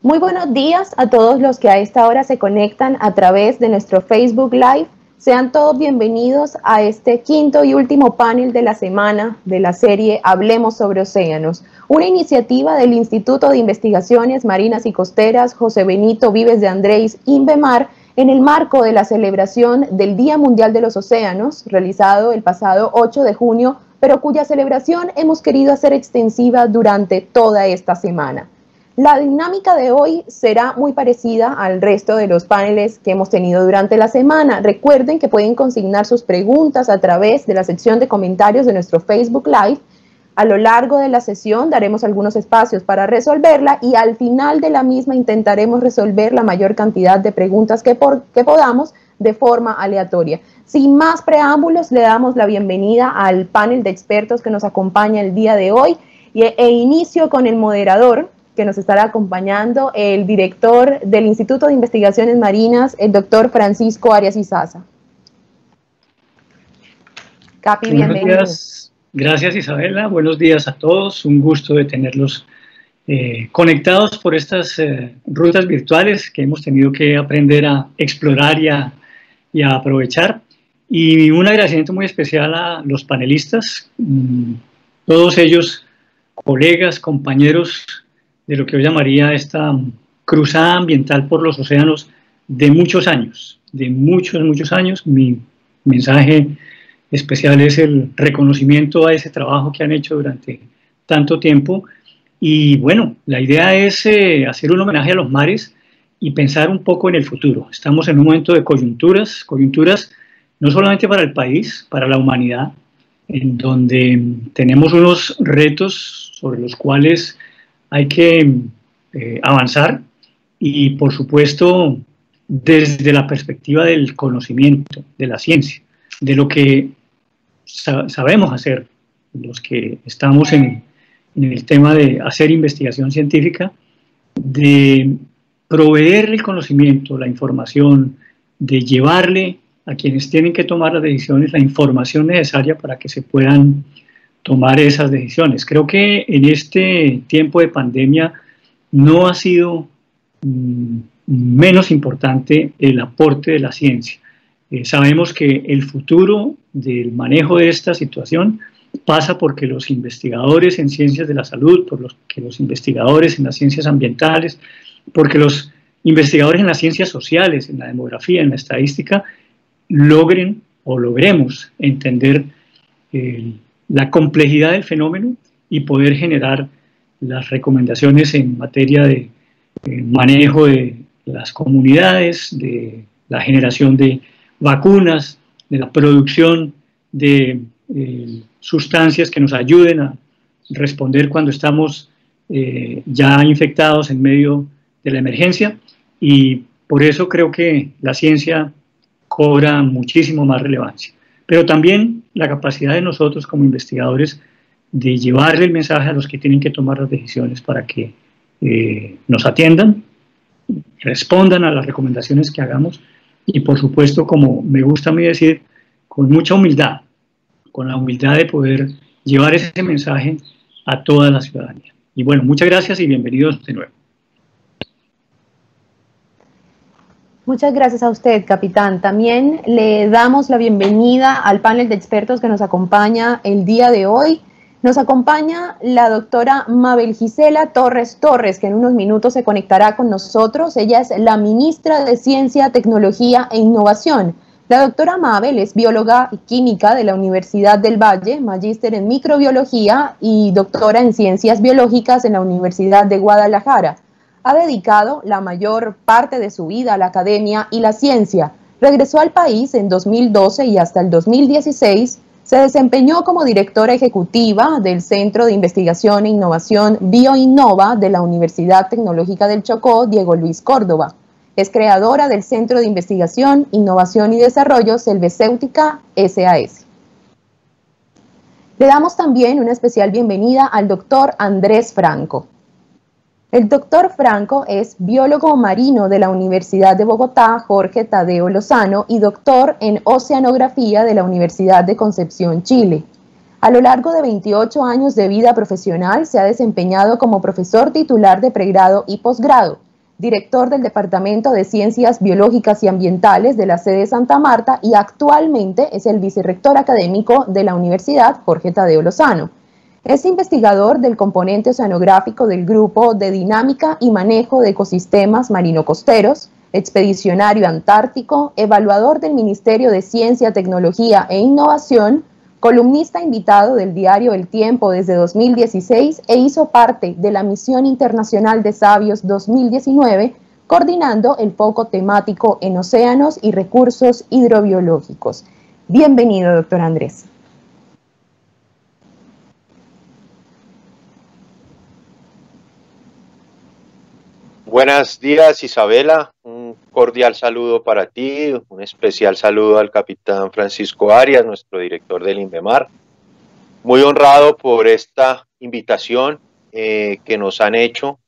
Muy buenos días a todos los que a esta hora se conectan a través de nuestro Facebook Live. Sean todos bienvenidos a este quinto y último panel de la semana de la serie Hablemos sobre Océanos, una iniciativa del Instituto de Investigaciones Marinas y Costeras José Benito Vives de Andrés, INVEMAR, en el marco de la celebración del Día Mundial de los Océanos, realizado el pasado 8 de junio, pero cuya celebración hemos querido hacer extensiva durante toda esta semana. La dinámica de hoy será muy parecida al resto de los paneles que hemos tenido durante la semana. Recuerden que pueden consignar sus preguntas a través de la sección de comentarios de nuestro Facebook Live. A lo largo de la sesión daremos algunos espacios para resolverla y al final de la misma intentaremos resolver la mayor cantidad de preguntas que podamos de forma aleatoria. Sin más preámbulos, le damos la bienvenida al panel de expertos que nos acompaña el día de hoy e inicio con el moderador, que nos estará acompañando, el director del Instituto de Investigaciones Marinas, el doctor Francisco Arias Izaza. Capi, bienvenido. Buenos días. Gracias, Isabela. Buenos días a todos. Un gusto de tenerlos conectados por estas rutas virtuales que hemos tenido que aprender a explorar y a aprovechar. Y un agradecimiento muy especial a los panelistas, todos ellos colegas, compañeros de lo que yo llamaría esta cruzada ambiental por los océanos de muchos años, muchos años. Mi mensaje especial es el reconocimiento a ese trabajo que han hecho durante tanto tiempo. Y bueno, la idea es hacer un homenaje a los mares y pensar un poco en el futuro. Estamos en un momento de coyunturas no solamente para el país, para la humanidad, en donde tenemos unos retos sobre los cuales hay que avanzar y, por supuesto, desde la perspectiva del conocimiento, de la ciencia, de lo que sabemos hacer, los que estamos en el tema de hacer investigación científica, de proveer el conocimiento, la información, de llevarle a quienes tienen que tomar las decisiones la información necesaria para que se puedan tomar esas decisiones. Creo que en este tiempo de pandemia no ha sido menos importante el aporte de la ciencia. Sabemos que el futuro del manejo de esta situación pasa porque los investigadores en ciencias de la salud, porque los investigadores en las ciencias ambientales, porque los investigadores en las ciencias sociales, en la demografía, en la estadística, logren o logremos entender la complejidad del fenómeno y poder generar las recomendaciones en materia de manejo de las comunidades, de la generación de vacunas, de la producción de sustancias que nos ayuden a responder cuando estamos ya infectados en medio de la emergencia. Y por eso creo que la ciencia cobra muchísimo más relevancia. Pero también la capacidad de nosotros como investigadores de llevarle el mensaje a los que tienen que tomar las decisiones para que nos atiendan, respondan a las recomendaciones que hagamos y, por supuesto, como me gusta a mí decir, con mucha humildad, con la humildad de poder llevar ese mensaje a toda la ciudadanía. Y bueno, muchas gracias y bienvenidos de nuevo. Muchas gracias a usted, capitán. También le damos la bienvenida al panel de expertos que nos acompaña el día de hoy. Nos acompaña la doctora Mabel Gisela Torres Torres, que en unos minutos se conectará con nosotros. Ella es la ministra de Ciencia, Tecnología e Innovación. La doctora Mabel es bióloga y química de la Universidad del Valle, magíster en microbiología y doctora en ciencias biológicas en la Universidad de Guadalajara. Ha dedicado la mayor parte de su vida a la academia y la ciencia. Regresó al país en 2012 y hasta el 2016 se desempeñó como directora ejecutiva del Centro de Investigación e Innovación BioInnova de la Universidad Tecnológica del Chocó, Diego Luis Córdoba. Es creadora del Centro de Investigación, Innovación y Desarrollo Selvecéutica SAS. Le damos también una especial bienvenida al doctor Andrés Franco. El doctor Franco es biólogo marino de la Universidad de Bogotá, Jorge Tadeo Lozano, y doctor en oceanografía de la Universidad de Concepción, Chile. A lo largo de 28 años de vida profesional se ha desempeñado como profesor titular de pregrado y posgrado. director del Departamento de Ciencias Biológicas y Ambientales de la sede Santa Marta y actualmente es el vicerrector académico de la Universidad Jorge Tadeo Lozano. Es investigador del componente oceanográfico del Grupo de Dinámica y Manejo de Ecosistemas Marino-Costeros, expedicionario antártico, evaluador del Ministerio de Ciencia, Tecnología e Innovación, columnista invitado del diario El Tiempo desde 2016 e hizo parte de la Misión Internacional de Sabios 2019, coordinando el foco temático en océanos y recursos hidrobiológicos. Bienvenido, doctor Andrés. Buenos días, Isabela. Un cordial saludo para ti, un especial saludo al capitán Francisco Arias, nuestro director del INVEMAR. Muy honrado por esta invitación que nos han hecho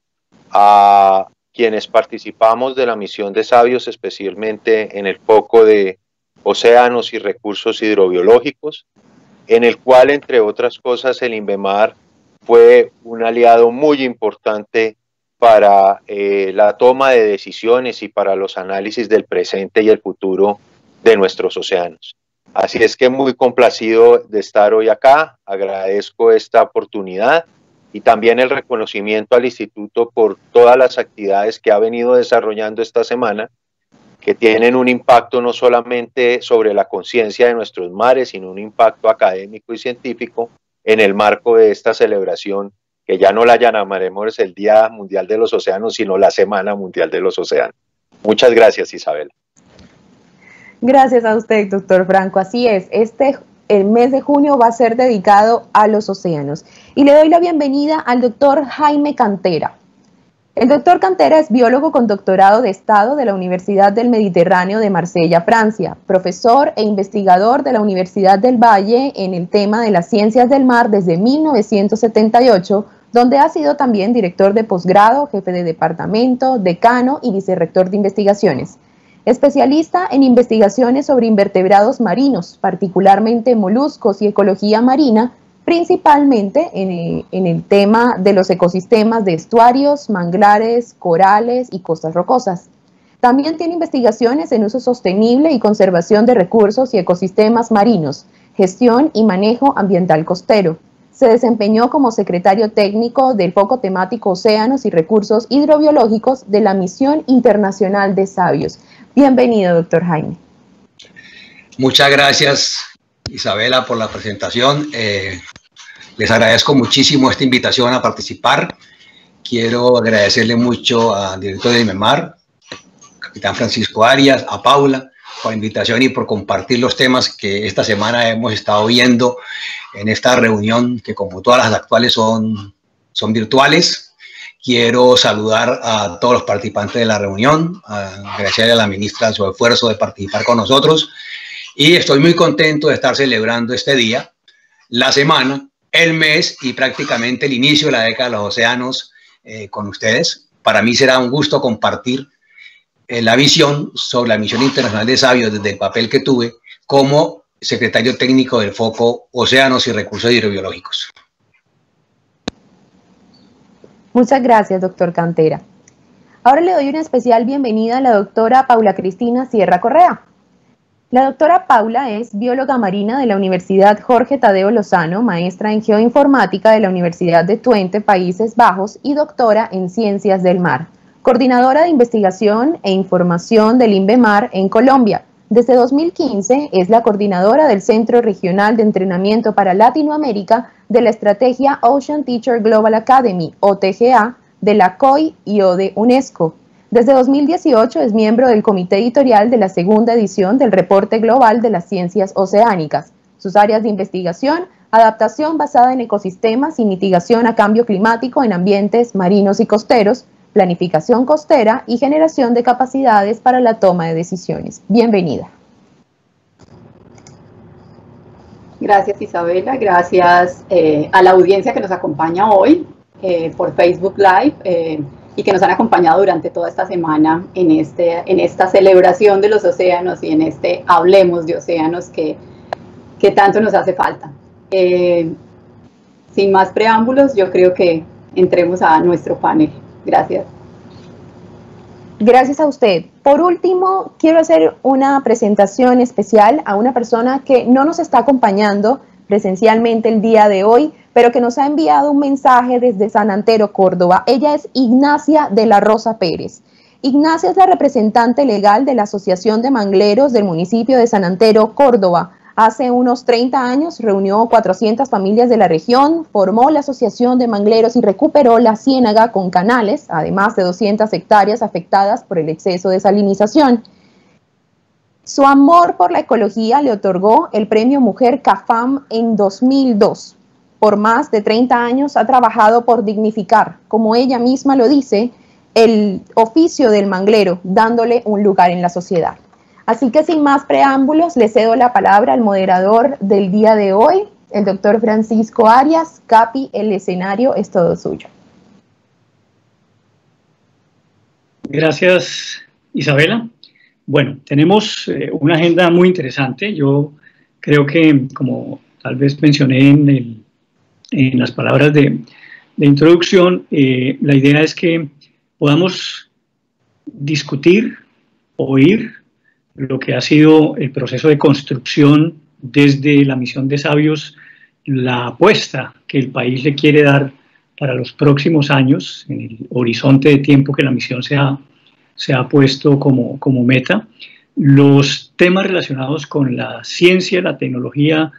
a quienes participamos de la misión de Sabios, especialmente en el foco de océanos y recursos hidrobiológicos, en el cual, entre otras cosas, el INVEMAR fue un aliado muy importante para la toma de decisiones y para los análisis del presente y el futuro de nuestros océanos. Así es que muy complacido de estar hoy acá, agradezco esta oportunidad y también el reconocimiento al Instituto por todas las actividades que ha venido desarrollando esta semana, que tienen un impacto no solamente sobre la conciencia de nuestros mares, sino un impacto académico y científico en el marco de esta celebración, que ya no la llamaremos el Día Mundial de los Océanos, sino la Semana Mundial de los Océanos. Muchas gracias, Isabela. Gracias a usted, doctor Franco. Así es, el mes de junio va a ser dedicado a los océanos. Y le doy la bienvenida al doctor Jaime Cantera. El doctor Cantera es biólogo con doctorado de Estado de la Universidad del Mediterráneo de Marsella, Francia, profesor e investigador de la Universidad del Valle en el tema de las ciencias del mar desde 1978, donde ha sido también director de posgrado, jefe de departamento, decano y vicerrector de investigaciones. Especialista en investigaciones sobre invertebrados marinos, particularmente moluscos y ecología marina, principalmente en el tema de los ecosistemas de estuarios, manglares, corales y costas rocosas. También tiene investigaciones en uso sostenible y conservación de recursos y ecosistemas marinos, gestión y manejo ambiental costero. Se desempeñó como secretario técnico del foco temático Océanos y Recursos Hidrobiológicos de la Misión Internacional de Sabios. Bienvenido, doctor Jaime. Muchas gracias, Isabela, por la presentación. Les agradezco muchísimo esta invitación a participar. Quiero agradecerle mucho al director de INVEMAR, capitán Francisco Arias, a Paula, por la invitación y por compartir los temas que esta semana hemos estado viendo en esta reunión, que como todas las actuales son virtuales. Quiero saludar a todos los participantes de la reunión, agradecerle a la ministra su esfuerzo de participar con nosotros. Y estoy muy contento de estar celebrando este día, la semana, el mes y prácticamente el inicio de la década de los océanos con ustedes. Para mí será un gusto compartir la visión sobre la Misión Internacional de Sabios desde el papel que tuve como secretario técnico del foco Océanos y Recursos Hidrobiológicos. Muchas gracias, doctor Cantera. Ahora le doy una especial bienvenida a la doctora Paula Cristina Sierra Correa. La doctora Paula es bióloga marina de la Universidad Jorge Tadeo Lozano, maestra en geoinformática de la Universidad de Twente, Países Bajos, y doctora en ciencias del mar, coordinadora de investigación e información del INVEMAR en Colombia. Desde 2015 es la coordinadora del Centro Regional de Entrenamiento para Latinoamérica de la estrategia Ocean Teacher Global Academy, OTGA, de la COI y o de UNESCO. Desde 2018 es miembro del comité editorial de la segunda edición del Reporte Global de las Ciencias Oceánicas. Sus áreas de investigación: adaptación basada en ecosistemas y mitigación a cambio climático en ambientes marinos y costeros, planificación costera y generación de capacidades para la toma de decisiones. Bienvenida. Gracias, Isabela. Gracias a la audiencia que nos acompaña hoy por Facebook Live y que nos han acompañado durante toda esta semana en esta celebración de los océanos y en este Hablemos de Océanos que tanto nos hace falta. Sin más preámbulos, yo creo que entremos a nuestro panel. Gracias. Gracias a usted. Por último, quiero hacer una presentación especial a una persona que no nos está acompañando presencialmente el día de hoy, pero que nos ha enviado un mensaje desde San Antero, Córdoba. Ella es Ignacia de la Rosa Pérez. Ignacia es la representante legal de la Asociación de Mangleros del municipio de San Antero, Córdoba. Hace unos 30 años reunió 400 familias de la región, formó la Asociación de Mangleros y recuperó la ciénaga con canales, además de 200 hectáreas afectadas por el exceso de salinización. Su amor por la ecología le otorgó el premio Mujer CAFAM en 2002. Por más de 30 años ha trabajado por dignificar, como ella misma lo dice, el oficio del manglero, dándole un lugar en la sociedad. Así que sin más preámbulos, le cedo la palabra al moderador del día de hoy, el doctor Francisco Arias. Capi, el escenario es todo suyo. Gracias, Isabela. Bueno, tenemos una agenda muy interesante. Yo creo que, como tal vez mencioné en las palabras de introducción, la idea es que podamos discutir, oír lo que ha sido el proceso de construcción desde la misión de sabios, la apuesta que el país le quiere dar para los próximos años, en el horizonte de tiempo que la misión se ha puesto como meta, los temas relacionados con la ciencia, la tecnología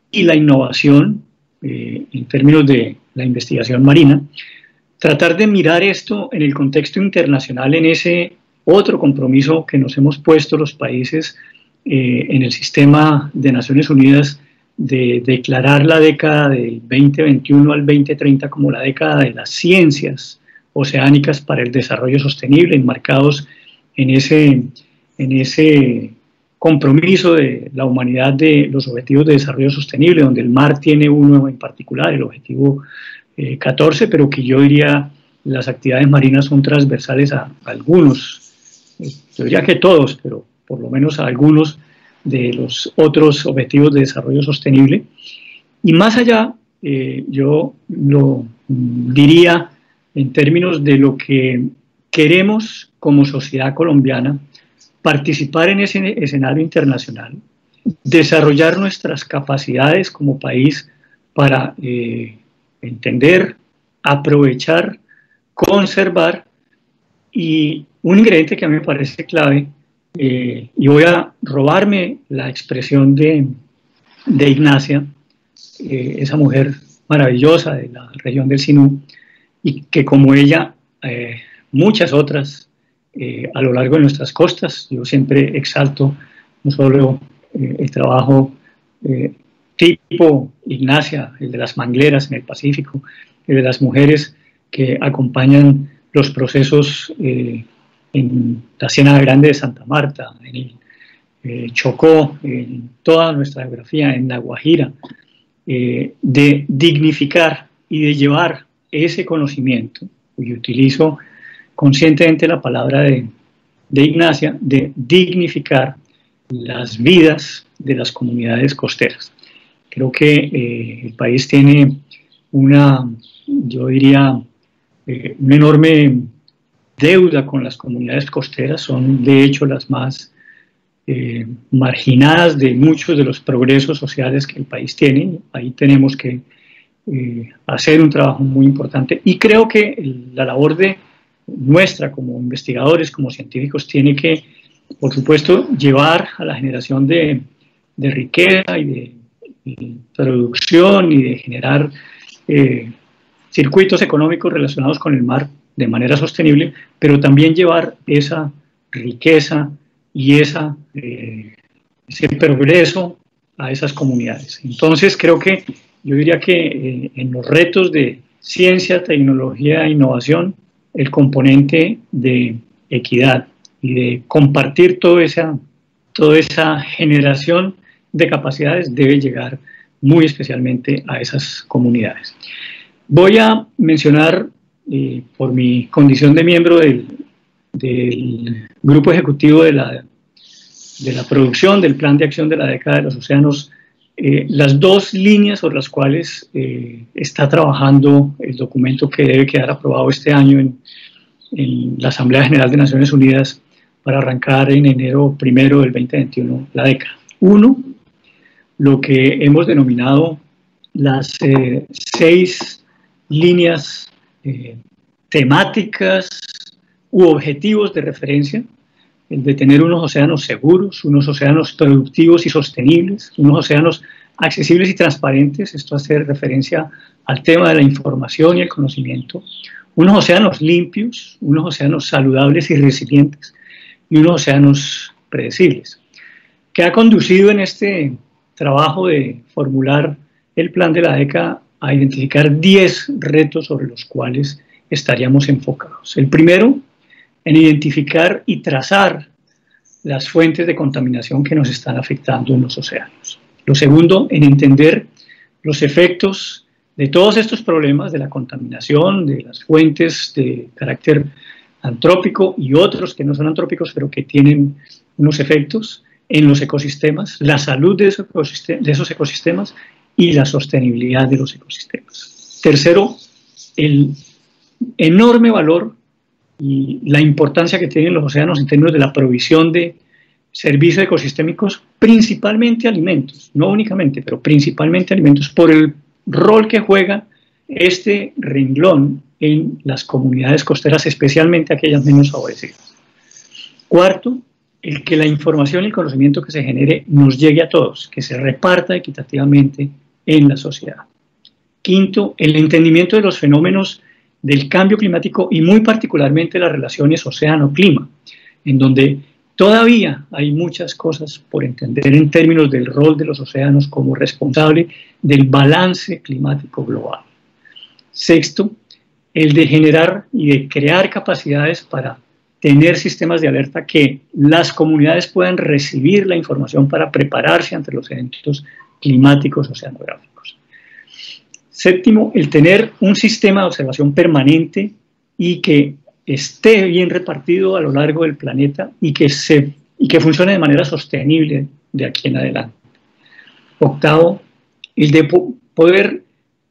y la innovación en términos de la investigación marina, tratar de mirar esto en el contexto internacional, en ese otro compromiso que nos hemos puesto los países en el sistema de Naciones Unidas de declarar la década del 2021 al 2030 como la década de las ciencias oceánicas para el desarrollo sostenible, enmarcados en ese compromiso de la humanidad de los objetivos de desarrollo sostenible, donde el mar tiene uno en particular, el objetivo 14, pero que yo diría las actividades marinas son transversales a algunos, yo diría que todos, pero por lo menos a algunos de los otros objetivos de desarrollo sostenible. Y más allá, yo lo diría en términos de lo que queremos como sociedad colombiana, participar en ese escenario internacional, desarrollar nuestras capacidades como país para entender, aprovechar, conservar, y un ingrediente que a mí me parece clave, y voy a robarme la expresión de Ignacia, esa mujer maravillosa de la región del Sinú, y que como ella, muchas otras a lo largo de nuestras costas. Yo siempre exalto no solo el trabajo tipo Ignacia, el de las mangleras en el Pacífico, el de las mujeres que acompañan los procesos en la Ciénaga Grande de Santa Marta, en el Chocó, en toda nuestra geografía, en La Guajira, de dignificar y de llevar ese conocimiento, y utilizo conscientemente la palabra de Ignacia, de dignificar las vidas de las comunidades costeras. Creo que el país tiene yo diría, una enorme deuda con las comunidades costeras. Son de hecho las más marginadas de muchos de los progresos sociales que el país tiene. Ahí tenemos que hacer un trabajo muy importante, y creo que la labor nuestra como investigadores, como científicos, tiene que, por supuesto, llevar a la generación de riqueza y de producción y de generar circuitos económicos relacionados con el mar de manera sostenible, pero también llevar esa riqueza y ese progreso a esas comunidades. Entonces creo que yo diría que en los retos de ciencia, tecnología e innovación, el componente de equidad y de compartir toda esa generación de capacidades debe llegar muy especialmente a esas comunidades. Voy a mencionar, por mi condición de miembro del grupo ejecutivo de la producción del Plan de Acción de la Década de los Océanos, las dos líneas sobre las cuales está trabajando el documento que debe quedar aprobado este año en la Asamblea General de Naciones Unidas para arrancar en enero 1 del 2021 la década. Uno, lo que hemos denominado las 6 líneas temáticas u objetivos de referencia, el de tener unos océanos seguros, unos océanos productivos y sostenibles, unos océanos accesibles y transparentes, esto hace referencia al tema de la información y el conocimiento, unos océanos limpios, unos océanos saludables y resilientes, y unos océanos predecibles. ¿Qué ha conducido en este trabajo de formular el plan de la década a identificar 10 retos sobre los cuales estaríamos enfocados? El primero, en identificar y trazar las fuentes de contaminación que nos están afectando en los océanos. Lo segundo, en entender los efectos de todos estos problemas, de la contaminación, de las fuentes de carácter antrópico y otros que no son antrópicos, pero que tienen unos efectos en los ecosistemas, la salud de esos ecosistemas y la sostenibilidad de los ecosistemas. Tercero, el enorme valor y la importancia que tienen los océanos en términos de la provisión de servicios ecosistémicos, principalmente alimentos, no únicamente, pero principalmente alimentos, por el rol que juega este renglón en las comunidades costeras, especialmente aquellas menos favorecidas. Cuarto, el que la información y el conocimiento que se genere nos llegue a todos, que se reparta equitativamente en la sociedad. Quinto, el entendimiento de los fenómenos del cambio climático y muy particularmente las relaciones océano-clima, en donde todavía hay muchas cosas por entender en términos del rol de los océanos como responsable del balance climático global. Sexto, el de generar y de crear capacidades para tener sistemas de alerta que las comunidades puedan recibir la información para prepararse ante los eventos climáticos oceanográficos. Séptimo, el tener un sistema de observación permanente y que esté bien repartido a lo largo del planeta y que funcione de manera sostenible de aquí en adelante. Octavo, el de poder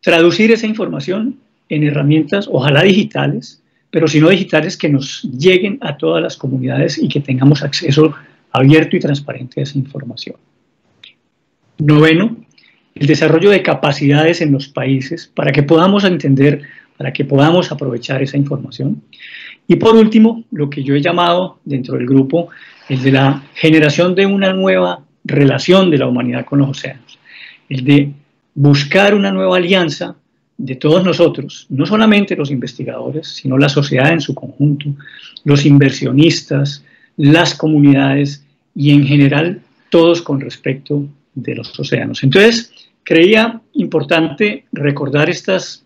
traducir esa información en herramientas, ojalá digitales, pero si no digitales, que nos lleguen a todas las comunidades y que tengamos acceso abierto y transparente a esa información. Noveno, el desarrollo de capacidades en los países para que podamos entender, para que podamos aprovechar esa información. Y por último, lo que yo he llamado dentro del grupo, el de la generación de una nueva relación de la humanidad con los océanos, el de buscar una nueva alianza de todos nosotros, no solamente los investigadores, sino la sociedad en su conjunto, los inversionistas, las comunidades y en general todos con respecto de los océanos. Entonces, creía importante recordar estas,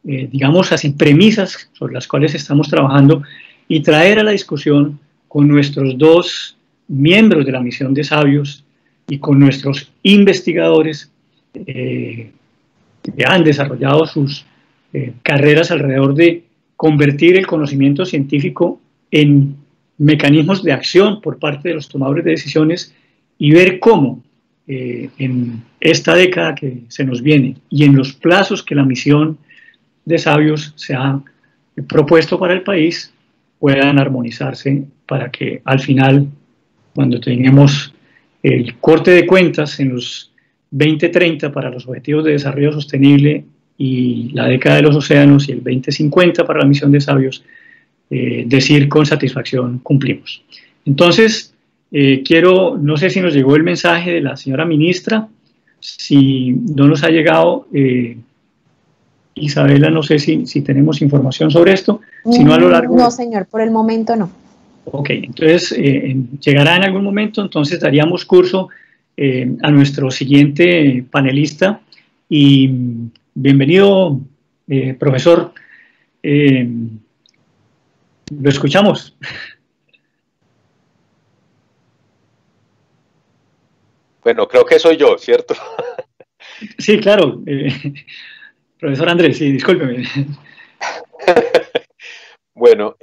digamos así, premisas sobre las cuales estamos trabajando y traer a la discusión con nuestros 2 miembros de la misión de sabios y con nuestros investigadores que han desarrollado sus carreras alrededor de convertir el conocimiento científico en mecanismos de acción por parte de los tomadores de decisiones y ver cómo en esta década que se nos viene y en los plazos que la misión de sabios se ha propuesto para el país puedan armonizarse para que al final, cuando tengamos el corte de cuentas en los 2030 para los Objetivos de Desarrollo Sostenible y la década de los océanos y el 2050 para la misión de sabios, decir con satisfacción cumplimos. Entonces, no sé si nos llegó el mensaje de la señora ministra, si no nos ha llegado, Isabela, no sé si tenemos información sobre esto, si no a lo largo... No, señor, por el momento no. Ok, entonces llegará en algún momento, entonces daríamos curso a nuestro siguiente panelista y bienvenido, profesor, lo escuchamos. Bueno, creo que soy yo, ¿cierto? Sí, claro. Profesor Andrés, sí, discúlpeme. Bueno,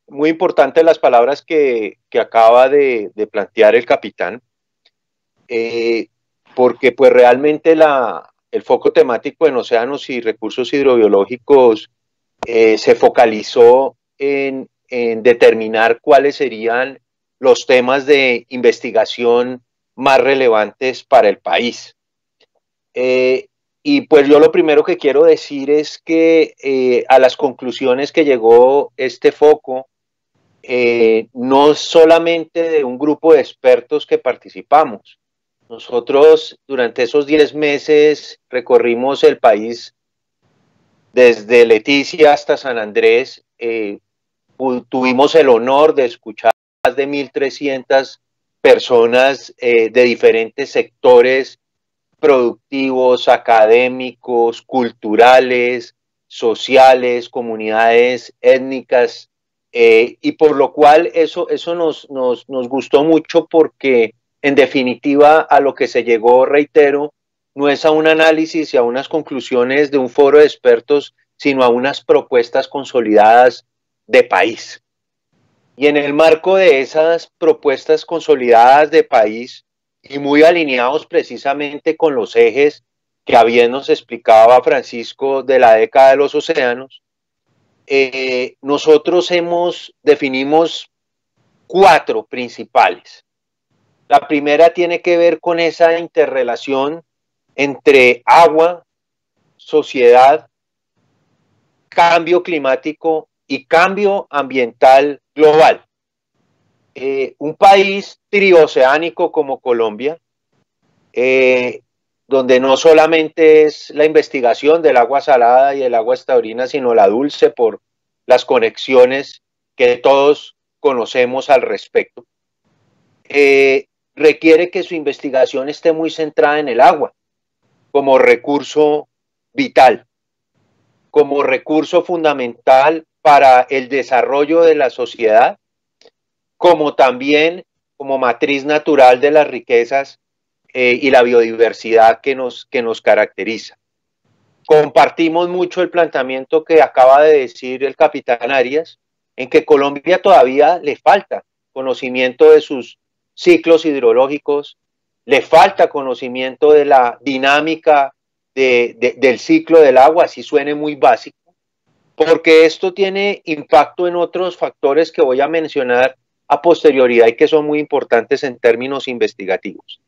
muy importante las palabras que acaba de plantear el capitán, porque pues realmente el foco temático en océanos y recursos hidrobiológicos se focalizó en determinar cuáles serían los temas de investigación más relevantes para el país. Y pues yo lo primero que quiero decir es que a las conclusiones que llegó este foco, no solamente de un grupo de expertos que participamos. Nosotros durante esos 10 meses recorrimos el país desde Leticia hasta San Andrés. Tuvimos el honor de escuchar más de 1.300 personas de diferentes sectores productivos, académicos, culturales, sociales, comunidades étnicas, y por lo cual eso nos gustó mucho porque en definitiva a lo que se llegó, reitero, no es a un análisis y a unas conclusiones de un foro de expertos, sino a unas propuestas consolidadas de país. Y en el marco de esas propuestas consolidadas de país, y muy alineados precisamente con los ejes que bien nos explicaba Francisco de la década de los océanos, nosotros definimos 4 principales. La primera tiene que ver con esa interrelación entre agua, sociedad, cambio climático y cambio ambiental global. Un país trioceánico como Colombia, donde no solamente es la investigación del agua salada y el agua taurina, sino la dulce por las conexiones que todos conocemos al respecto, requiere que su investigación esté muy centrada en el agua como recurso vital, como recurso fundamental para el desarrollo de la sociedad, como también como matriz natural de las riquezas y la biodiversidad que nos caracteriza. Compartimos mucho el planteamiento que acaba de decir el capitán Arias, en que Colombia todavía le falta conocimiento de sus ciclos hidrológicos, le falta conocimiento de la dinámica del ciclo del agua, así suene muy básico, porque esto tiene impacto en otros factores que voy a mencionar a posterioridad y que son muy importantes en términos investigativos.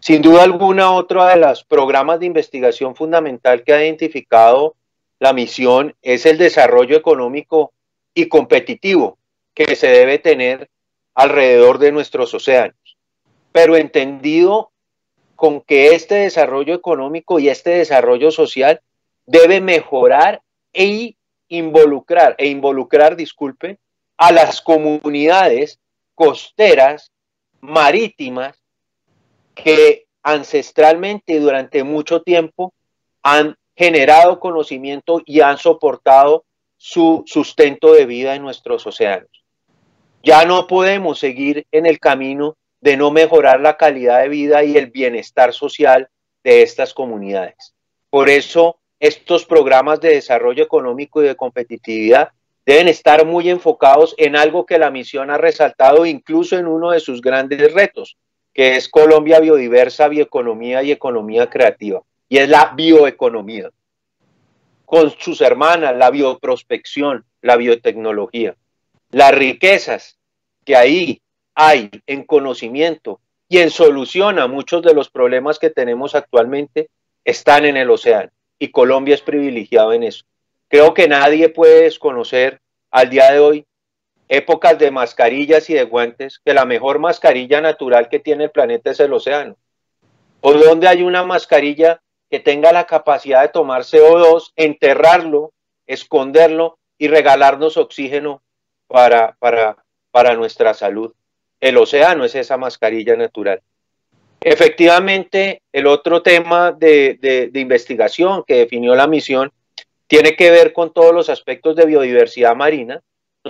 Sin duda alguna, otro de los programas de investigación fundamental que ha identificado la misión es el desarrollo económico y competitivo que se debe tener alrededor de nuestros océanos, pero entendido con que este desarrollo económico y este desarrollo social debe mejorar e involucrar, a las comunidades costeras, marítimas, que ancestralmente y durante mucho tiempo han generado conocimiento y han soportado su sustento de vida en nuestros océanos. Ya no podemos seguir en el camino de no mejorar la calidad de vida y el bienestar social de estas comunidades. Por eso, estos programas de desarrollo económico y de competitividad deben estar muy enfocados en algo que la misión ha resaltado incluso en uno de sus grandes retos, que es Colombia biodiversa, bioeconomía y economía creativa, y es la bioeconomía, con sus hermanas, la bioprospección, la biotecnología. Las riquezas que ahí hay en conocimiento y en solución a muchos de los problemas que tenemos actualmente están en el océano, y Colombia es privilegiado en eso. Creo que nadie puede desconocer al día de hoy, épocas de mascarillas y de guantes, que la mejor mascarilla natural que tiene el planeta es el océano. O donde hay una mascarilla que tenga la capacidad de tomar CO2, enterrarlo, esconderlo y regalarnos oxígeno para nuestra salud. El océano es esa mascarilla natural. Efectivamente, el otro tema de investigación que definió la misión tiene que ver con todos los aspectos de biodiversidad marina.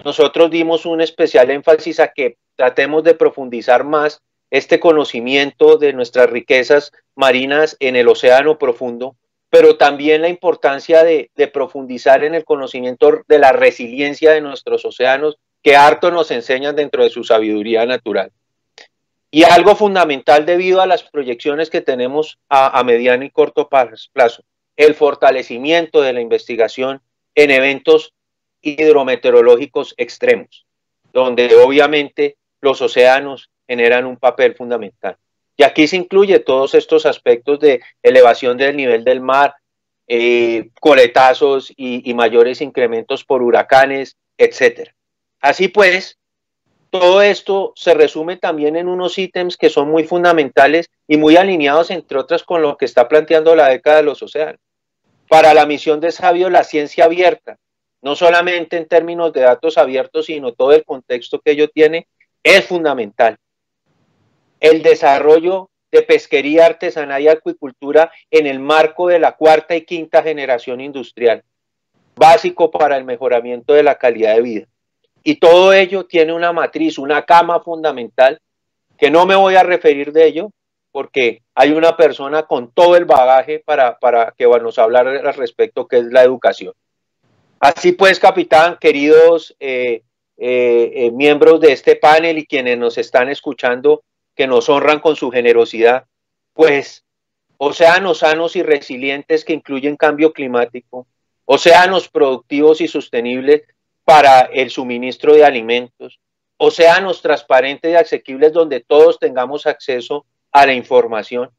Nosotros dimos un especial énfasis a que tratemos de profundizar más este conocimiento de nuestras riquezas marinas en el océano profundo, pero también la importancia de profundizar en el conocimiento de la resiliencia de nuestros océanos, que harto nos enseñan dentro de su sabiduría natural. Y algo fundamental debido a las proyecciones que tenemos a mediano y corto plazo, el fortalecimiento de la investigación en eventos hidrometeorológicos extremos, donde obviamente los océanos generan un papel fundamental. Y aquí se incluye todos estos aspectos de elevación del nivel del mar, coletazos y mayores incrementos por huracanes, etc. Así pues, todo esto se resume también en unos ítems que son muy fundamentales y muy alineados, entre otras, con lo que está planteando la década de los océanos. Para la misión de Sabio, la ciencia abierta, no solamente en términos de datos abiertos, sino todo el contexto que ello tiene, es fundamental. El desarrollo de pesquería artesanal y acuicultura en el marco de la cuarta y quinta generación industrial, básico para el mejoramiento de la calidad de vida. Y todo ello tiene una matriz, una cama fundamental, que no me voy a referir de ello, porque hay una persona con todo el bagaje para que nos hablar al respecto, que es la educación. Así pues, capitán, queridos miembros de este panel y quienes nos están escuchando, que nos honran con su generosidad, pues océanos sanos y resilientes que incluyen cambio climático, océanos productivos y sostenibles para el suministro de alimentos, océanos transparentes y asequibles donde todos tengamos acceso a la información,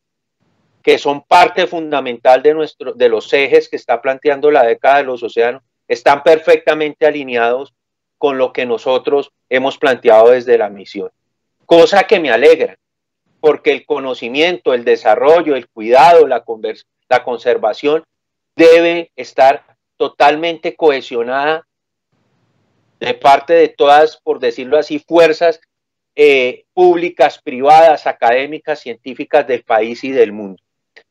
que son parte fundamental de los ejes que está planteando la década de los océanos, están perfectamente alineados con lo que nosotros hemos planteado desde la misión. Cosa que me alegra, porque el conocimiento, el desarrollo, el cuidado, la conservación debe estar totalmente cohesionada de parte de todas, por decirlo así, fuerzas públicas, privadas, académicas, científicas del país y del mundo.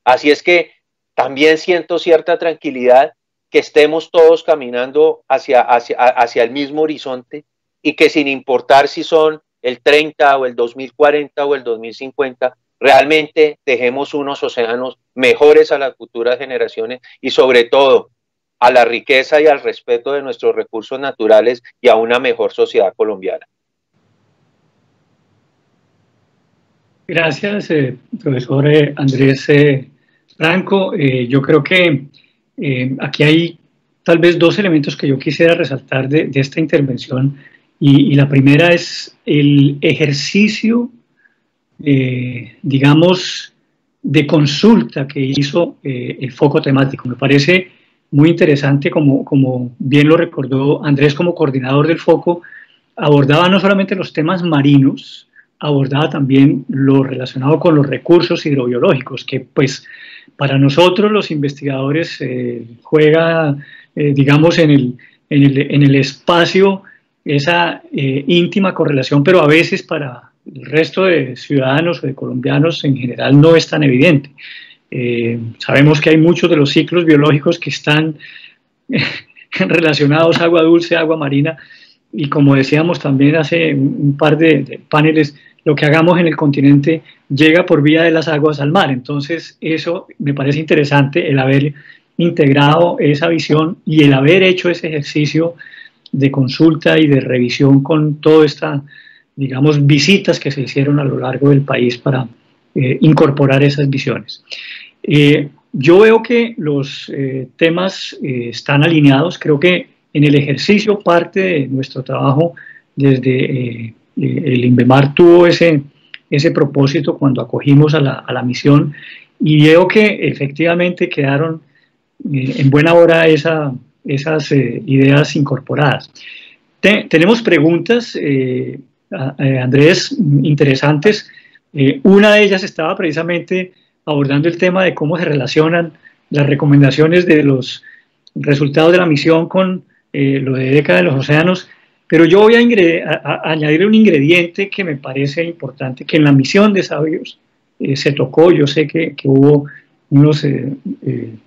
Así es que también siento cierta tranquilidad que estemos todos caminando hacia el mismo horizonte y que sin importar si son el 30 o el 2040 o el 2050, realmente dejemos unos océanos mejores a las futuras generaciones y sobre todo a la riqueza y al respeto de nuestros recursos naturales y a una mejor sociedad colombiana. Gracias, profesor Andrés Franco. Yo creo que aquí hay tal vez dos elementos que yo quisiera resaltar de esta intervención. Y la primera es el ejercicio, digamos, de consulta que hizo el foco temático. Me parece muy interesante, como bien lo recordó Andrés como coordinador del foco, abordaba no solamente los temas marinos, abordaba también lo relacionado con los recursos hidrobiológicos, que pues para nosotros los investigadores juega, digamos, en el espacio esa íntima correlación, pero a veces para el resto de ciudadanos o de colombianos en general no es tan evidente. Sabemos que hay muchos de los ciclos biológicos que están relacionados a agua dulce, agua marina, y como decíamos también hace un par de paneles, lo que hagamos en el continente llega por vía de las aguas al mar. Entonces eso me parece interesante, el haber integrado esa visión y el haber hecho ese ejercicio de consulta y de revisión con todas estas, digamos, visitas que se hicieron a lo largo del país para incorporar esas visiones. Yo veo que los temas están alineados. Creo que en el ejercicio parte de nuestro trabajo desde el INVEMAR tuvo ese propósito cuando acogimos a la misión, y veo que efectivamente quedaron en buena hora esas ideas incorporadas. Tenemos preguntas, Andrés, interesantes. Una de ellas estaba precisamente abordando el tema de cómo se relacionan las recomendaciones de los resultados de la misión con lo de década de los océanos, pero yo voy a añadir un ingrediente que me parece importante, que en la misión de Sabios se tocó. Yo sé que hubo unas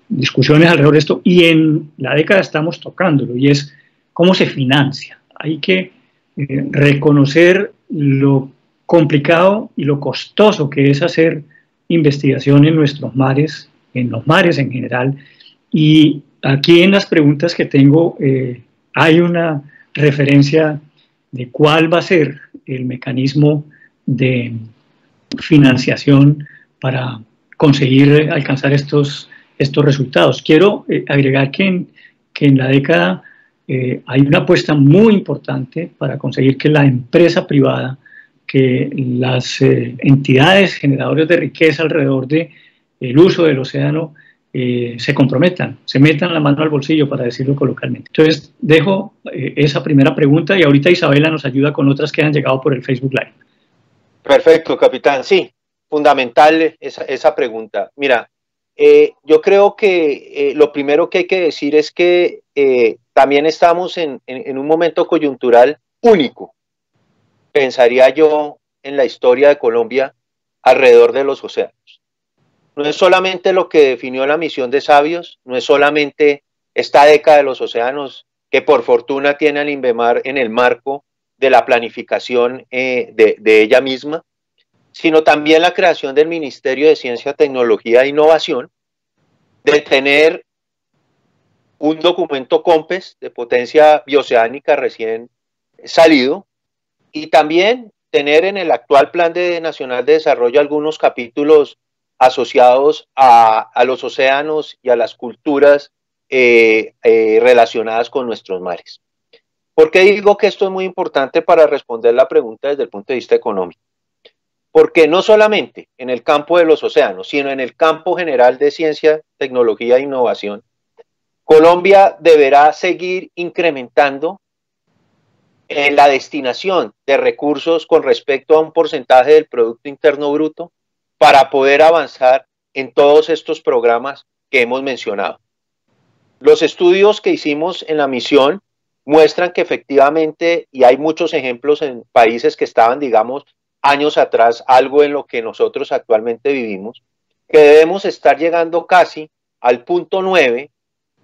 discusiones alrededor de esto, y en la década estamos tocándolo, y es cómo se financia. Hay que reconocer lo complicado y lo costoso que es hacer investigación en nuestros mares, en los mares en general, y aquí en las preguntas que tengo hay una referencia de cuál va a ser el mecanismo de financiación para conseguir alcanzar estos resultados. Quiero agregar que que en la década hay una apuesta muy importante para conseguir que la empresa privada, que las entidades generadoras de riqueza alrededor del uso del océano se comprometan, se metan la mano al bolsillo, para decirlo coloquialmente. Entonces, dejo esa primera pregunta y ahorita Isabela nos ayuda con otras que han llegado por el Facebook Live. Perfecto, capitán. Sí, fundamental esa pregunta. Mira, yo creo que lo primero que hay que decir es que también estamos en un momento coyuntural único, pensaría yo, en la historia de Colombia alrededor de los océanos. No es solamente lo que definió la misión de Sabios, no es solamente esta década de los océanos que por fortuna tiene al INVEMAR en el marco de la planificación de ella misma, sino también la creación del Ministerio de Ciencia, Tecnología e Innovación, de tener un documento COMPES de potencia bioceánica recién salido, y también tener en el actual Plan Nacional de Desarrollo algunos capítulos asociados a los océanos y a las culturas relacionadas con nuestros mares. ¿Por qué digo que esto es muy importante para responder la pregunta desde el punto de vista económico? Porque no solamente en el campo de los océanos, sino en el campo general de ciencia, tecnología e innovación, Colombia deberá seguir incrementando la destinación de recursos con respecto a un porcentaje del Producto Interno Bruto para poder avanzar en todos estos programas que hemos mencionado. Los estudios que hicimos en la misión muestran que efectivamente, y hay muchos ejemplos en países que estaban, digamos, años atrás, algo en lo que nosotros actualmente vivimos, que debemos estar llegando casi al 0.9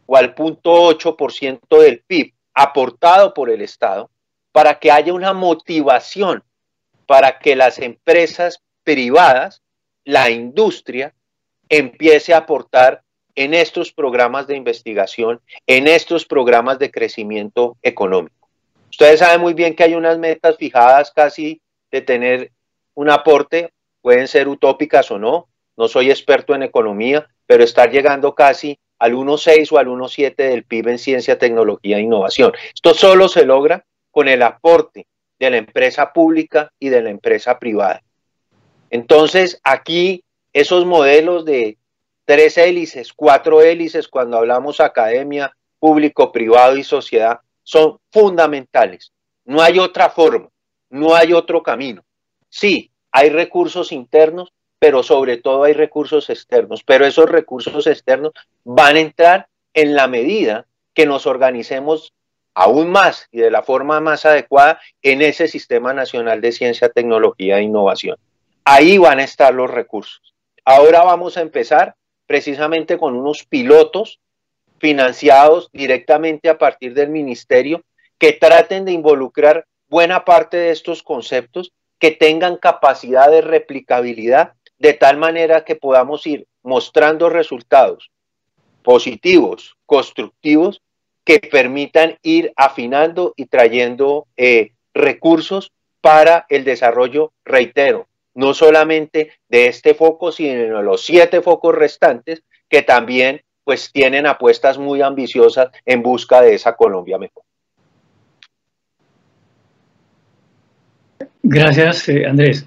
o al 0.8% del PIB aportado por el Estado, para que haya una motivación para que las empresas privadas, la industria, empiece a aportar en estos programas de investigación, en estos programas de crecimiento económico. Ustedes saben muy bien que hay unas metas fijadas casi de tener un aporte, pueden ser utópicas o no, no soy experto en economía, pero estar llegando casi al 1.6 o al 1.7 del PIB en ciencia, tecnología e innovación. Esto solo se logra con el aporte de la empresa pública y de la empresa privada. Entonces, aquí esos modelos de 3 hélices, 4 hélices, cuando hablamos academia, público, privado y sociedad, son fundamentales. No hay otra forma, no hay otro camino. Sí, hay recursos internos, pero sobre todo hay recursos externos. Pero esos recursos externos van a entrar en la medida que nos organicemos aún más y de la forma más adecuada en ese Sistema Nacional de Ciencia, Tecnología e Innovación. Ahí van a estar los recursos. Ahora vamos a empezar precisamente con unos pilotos financiados directamente a partir del ministerio que traten de involucrar buena parte de estos conceptos, que tengan capacidad de replicabilidad, de tal manera que podamos ir mostrando resultados positivos, constructivos, que permitan ir afinando y trayendo recursos para el desarrollo, reitero, no solamente de este foco, sino de los 7 focos restantes que también pues tienen apuestas muy ambiciosas en busca de esa Colombia mejor. Gracias, Andrés.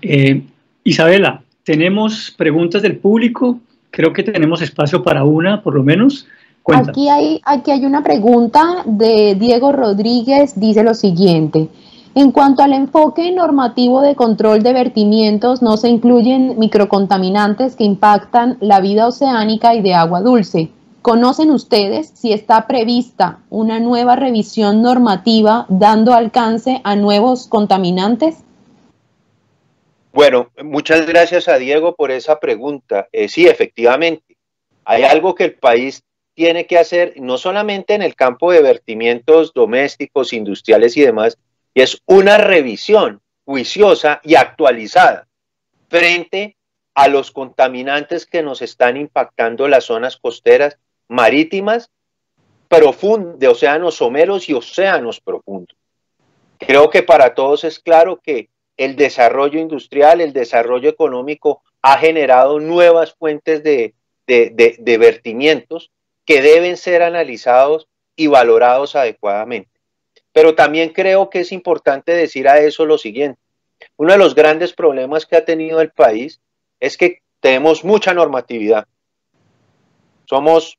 Isabela, ¿tenemos preguntas del público? Creo que tenemos espacio para una, por lo menos. Aquí hay una pregunta de Diego Rodríguez, dice lo siguiente. En cuanto al enfoque normativo de control de vertimientos, no se incluyen microcontaminantes que impactan la vida oceánica y de agua dulce. ¿Conocen ustedes si está prevista una nueva revisión normativa dando alcance a nuevos contaminantes? Bueno, muchas gracias a Diego por esa pregunta. Sí, efectivamente, hay algo que el país tiene que hacer, no solamente en el campo de vertimientos domésticos, industriales y demás, y es una revisión juiciosa y actualizada frente a los contaminantes que nos están impactando las zonas costeras, marítimas, profundas, de océanos someros y océanos profundos. Creo que para todos es claro que el desarrollo industrial, el desarrollo económico ha generado nuevas fuentes de vertimientos que deben ser analizados y valorados adecuadamente. Pero también creo que es importante decir a eso lo siguiente. Uno de los grandes problemas que ha tenido el país es que tenemos mucha normatividad. Somos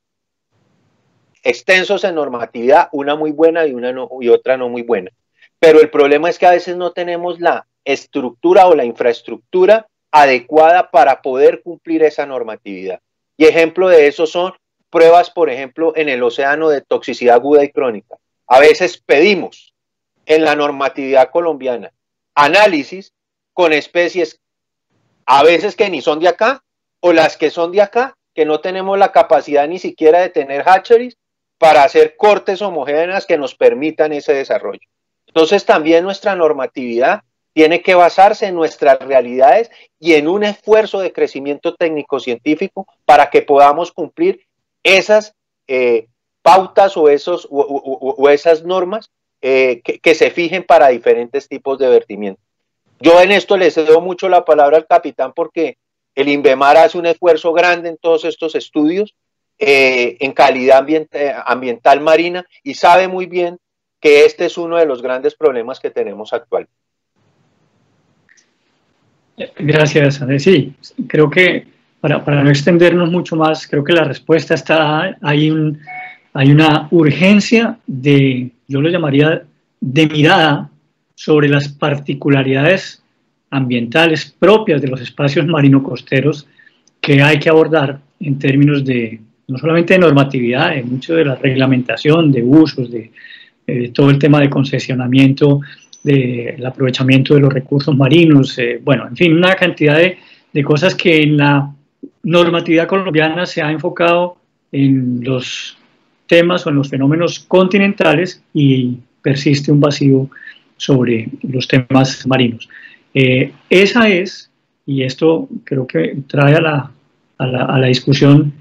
extensos en normatividad, una muy buena y otra no muy buena. Pero el problema es que a veces no tenemos la estructura o la infraestructura adecuada para poder cumplir esa normatividad. Y ejemplo de eso son pruebas, por ejemplo, en el océano de toxicidad aguda y crónica. A veces pedimos en la normatividad colombiana análisis con especies a veces que ni son de acá, o las que son de acá, que no tenemos la capacidad ni siquiera de tener hatcheries para hacer cortes homogéneas que nos permitan ese desarrollo. Entonces también nuestra normatividad tiene que basarse en nuestras realidades y en un esfuerzo de crecimiento técnico-científico para que podamos cumplir esas pautas o esas normas que se fijen para diferentes tipos de vertimiento. Yo en esto le cedo mucho la palabra al capitán porque el INVEMAR hace un esfuerzo grande en todos estos estudios en calidad ambiental marina y sabe muy bien que este es uno de los grandes problemas que tenemos actualmente. Gracias, Andrés. Sí, creo que para no extendernos mucho más, creo que la respuesta está, hay una urgencia de, yo lo llamaría, de mirada sobre las particularidades ambientales propias de los espacios marino-costeros que hay que abordar en términos de, no solamente de normatividad, de mucho de la reglamentación, de usos, de todo el tema de concesionamiento, del aprovechamiento de los recursos marinos, bueno, en fin, una cantidad de cosas que en la normatividad colombiana se ha enfocado en los temas o en los fenómenos continentales y persiste un vacío sobre los temas marinos. Esa es, y esto creo que trae a la discusión,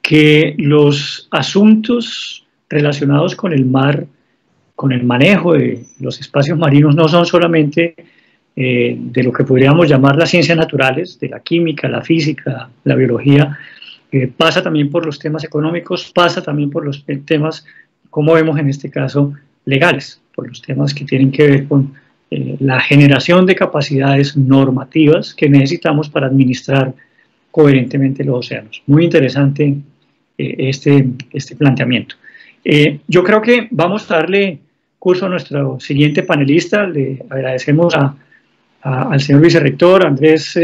que los asuntos relacionados con el mar, con el manejo de los espacios marinos, no son solamente de lo que podríamos llamar las ciencias naturales, de la química, la física, la biología, pasa también por los temas económicos, pasa también por los temas, como vemos en este caso, legales, por los temas que tienen que ver con la generación de capacidades normativas que necesitamos para administrar coherentemente los océanos. Muy interesante este planteamiento. Yo creo que vamos a darle curso a nuestro siguiente panelista. Le agradecemos al señor vicerrector Andrés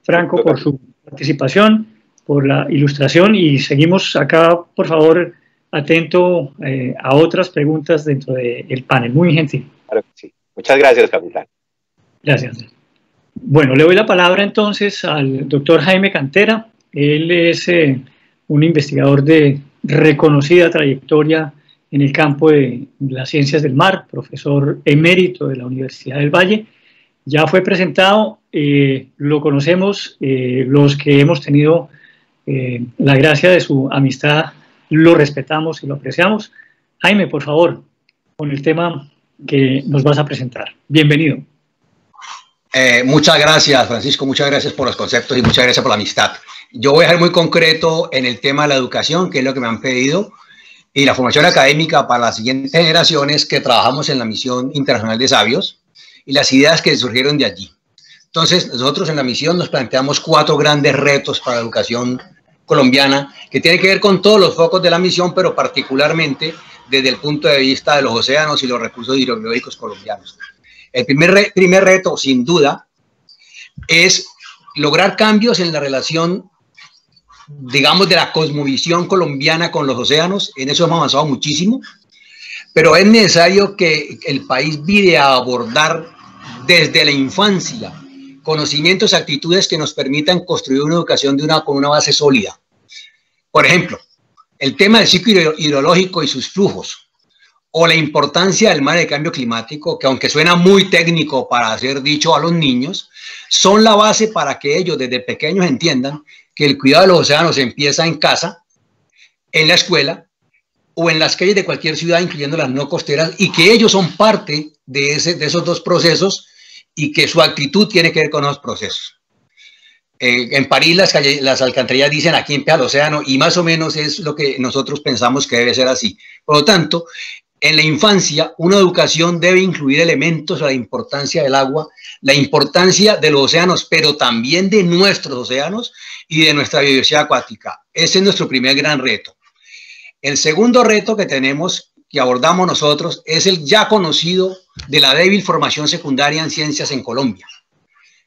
Franco por su participación, por la ilustración, y seguimos acá, por favor, atento a otras preguntas dentro del panel. Muy gentil. Claro que sí. Muchas gracias, capitán. Gracias. Bueno, le doy la palabra entonces al doctor Jaime Cantera. Él es un investigador de reconocida trayectoria en el campo de las ciencias del mar, profesor emérito de la Universidad del Valle. Ya fue presentado, lo conocemos, los que hemos tenido la gracia de su amistad, lo respetamos y lo apreciamos. Jaime, por favor, con el tema que nos vas a presentar. Bienvenido. Muchas gracias, Francisco, muchas gracias por los conceptos y muchas gracias por la amistad. Yo voy a ser muy concreto en el tema de la educación, que es lo que me han pedido, y la formación académica para las siguientes generaciones que trabajamos en la Misión Internacional de Sabios y las ideas que surgieron de allí. Entonces, nosotros en la misión nos planteamos 4 grandes retos para la educación colombiana que tienen que ver con todos los focos de la misión, pero particularmente desde el punto de vista de los océanos y los recursos hidrobiológicos colombianos. El primer reto, sin duda, es lograr cambios en la relación, digamos, de la cosmovisión colombiana con los océanos. En eso hemos avanzado muchísimo, pero es necesario que el país vire a abordar desde la infancia conocimientos, actitudes que nos permitan construir una educación con una base sólida. Por ejemplo, el tema del ciclo hidrológico y sus flujos, o la importancia del mar y el cambio climático, que aunque suena muy técnico para ser dicho a los niños, son la base para que ellos desde pequeños entiendan que el cuidado de los océanos empieza en casa, en la escuela o en las calles de cualquier ciudad, incluyendo las no costeras, y que ellos son parte de esos 2 procesos y que su actitud tiene que ver con los procesos. En París las alcantarillas dicen aquí empieza el océano, y más o menos es lo que nosotros pensamos que debe ser así. Por lo tanto, en la infancia, una educación debe incluir elementos sobre la importancia del agua, la importancia de los océanos, pero también de nuestros océanos y de nuestra biodiversidad acuática. Ese es nuestro primer gran reto. El segundo reto que tenemos, que abordamos nosotros, es el ya conocido de la débil formación secundaria en ciencias en Colombia.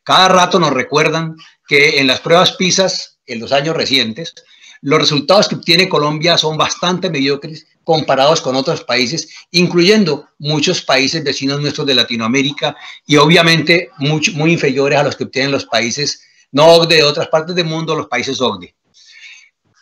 Cada rato nos recuerdan que en las pruebas PISA, en los años recientes, los resultados que obtiene Colombia son bastante mediocres comparados con otros países, incluyendo muchos países vecinos nuestros de Latinoamérica y obviamente muy inferiores a los que obtienen los países no OCDE de otras partes del mundo, los países OCDE.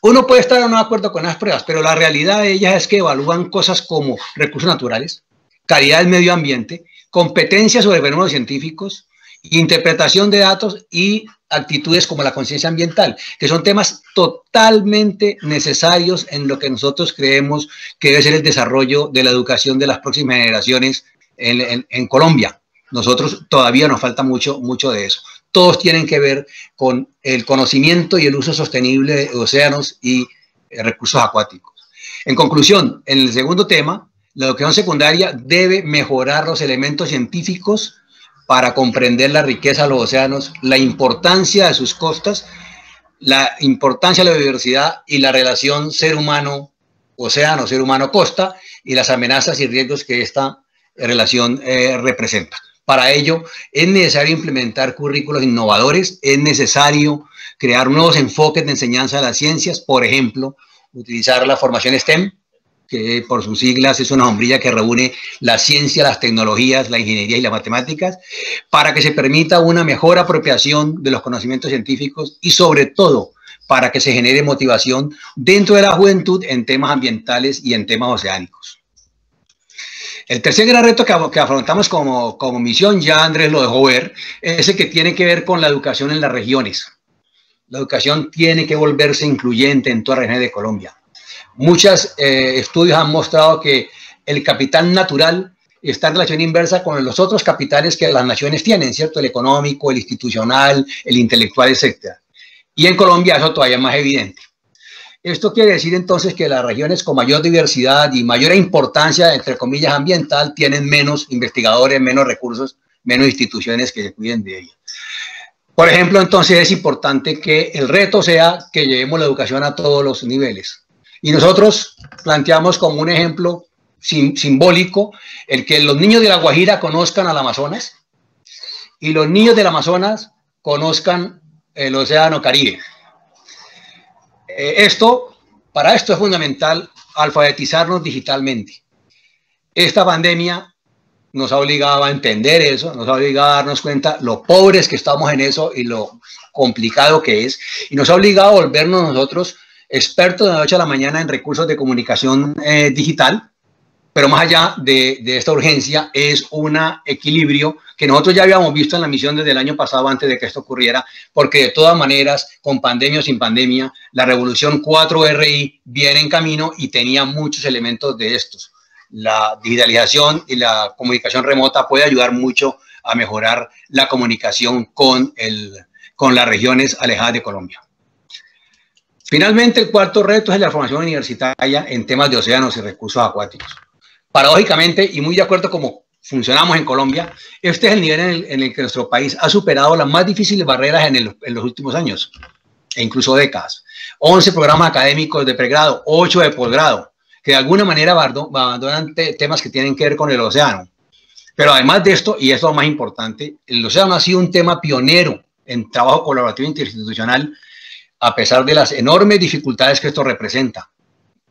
Uno puede estar o no de acuerdo con las pruebas, pero la realidad de ellas es que evalúan cosas como recursos naturales, calidad del medio ambiente, competencia sobre fenómenos científicos, interpretación de datos y actitudes como la conciencia ambiental, que son temas totalmente necesarios en lo que nosotros creemos que debe ser el desarrollo de la educación de las próximas generaciones en Colombia. Nosotros todavía nos falta mucho de eso. Todos tienen que ver con el conocimiento y el uso sostenible de océanos y recursos acuáticos. En conclusión, en el segundo tema, la educación secundaria debe mejorar los elementos científicos para comprender la riqueza de los océanos, la importancia de sus costas, la importancia de la biodiversidad y la relación ser humano-océano, ser humano-costa y las amenazas y riesgos que esta relación representa. Para ello es necesario implementar currículos innovadores, es necesario crear nuevos enfoques de enseñanza de las ciencias, por ejemplo, utilizar la formación STEM, que por sus siglas es una sombrilla que reúne la ciencia, las tecnologías, la ingeniería y las matemáticas, para que se permita una mejor apropiación de los conocimientos científicos y sobre todo para que se genere motivación dentro de la juventud en temas ambientales y en temas oceánicos. El tercer gran reto que afrontamos como misión, ya Andrés lo dejó ver, es el que tiene que ver con la educación en las regiones. La educación tiene que volverse incluyente en todas las regiones de Colombia. Muchos estudios han mostrado que el capital natural está en relación inversa con los otros capitales que las naciones tienen, ¿cierto? El económico, el institucional, el intelectual, etc. Y en Colombia eso todavía es más evidente. Esto quiere decir entonces que las regiones con mayor diversidad y mayor importancia, entre comillas, ambiental, tienen menos investigadores, menos recursos, menos instituciones que se cuiden de ellas. Por ejemplo, entonces es importante que el reto sea que llevemos la educación a todos los niveles. Y nosotros planteamos como un ejemplo simbólico el que los niños de La Guajira conozcan al Amazonas y los niños del Amazonas conozcan el Océano Caribe. Para esto es fundamental alfabetizarnos digitalmente. Esta pandemia nos ha obligado a entender eso, nos ha obligado a darnos cuenta lo pobres que estamos en eso y lo complicado que es, y nos ha obligado a volvernos nosotros expertos de la noche a la mañana en recursos de comunicación digital, pero más allá de esta urgencia es un equilibrio que nosotros ya habíamos visto en la misión desde el año pasado antes de que esto ocurriera, porque de todas maneras, con pandemia o sin pandemia, la revolución 4RI viene en camino y tenía muchos elementos de estos. La digitalización y la comunicación remota puede ayudar mucho a mejorar la comunicación con las regiones alejadas de Colombia. Finalmente, el cuarto reto es la formación universitaria en temas de océanos y recursos acuáticos. Paradójicamente, y muy de acuerdo como funcionamos en Colombia, este es el nivel en el que nuestro país ha superado las más difíciles barreras en los últimos años, e incluso décadas. 11 programas académicos de pregrado, 8 de posgrado, que de alguna manera abandonan temas que tienen que ver con el océano. Pero además de esto, y esto es lo más importante, el océano ha sido un tema pionero en trabajo colaborativo interinstitucional, a pesar de las enormes dificultades que esto representa.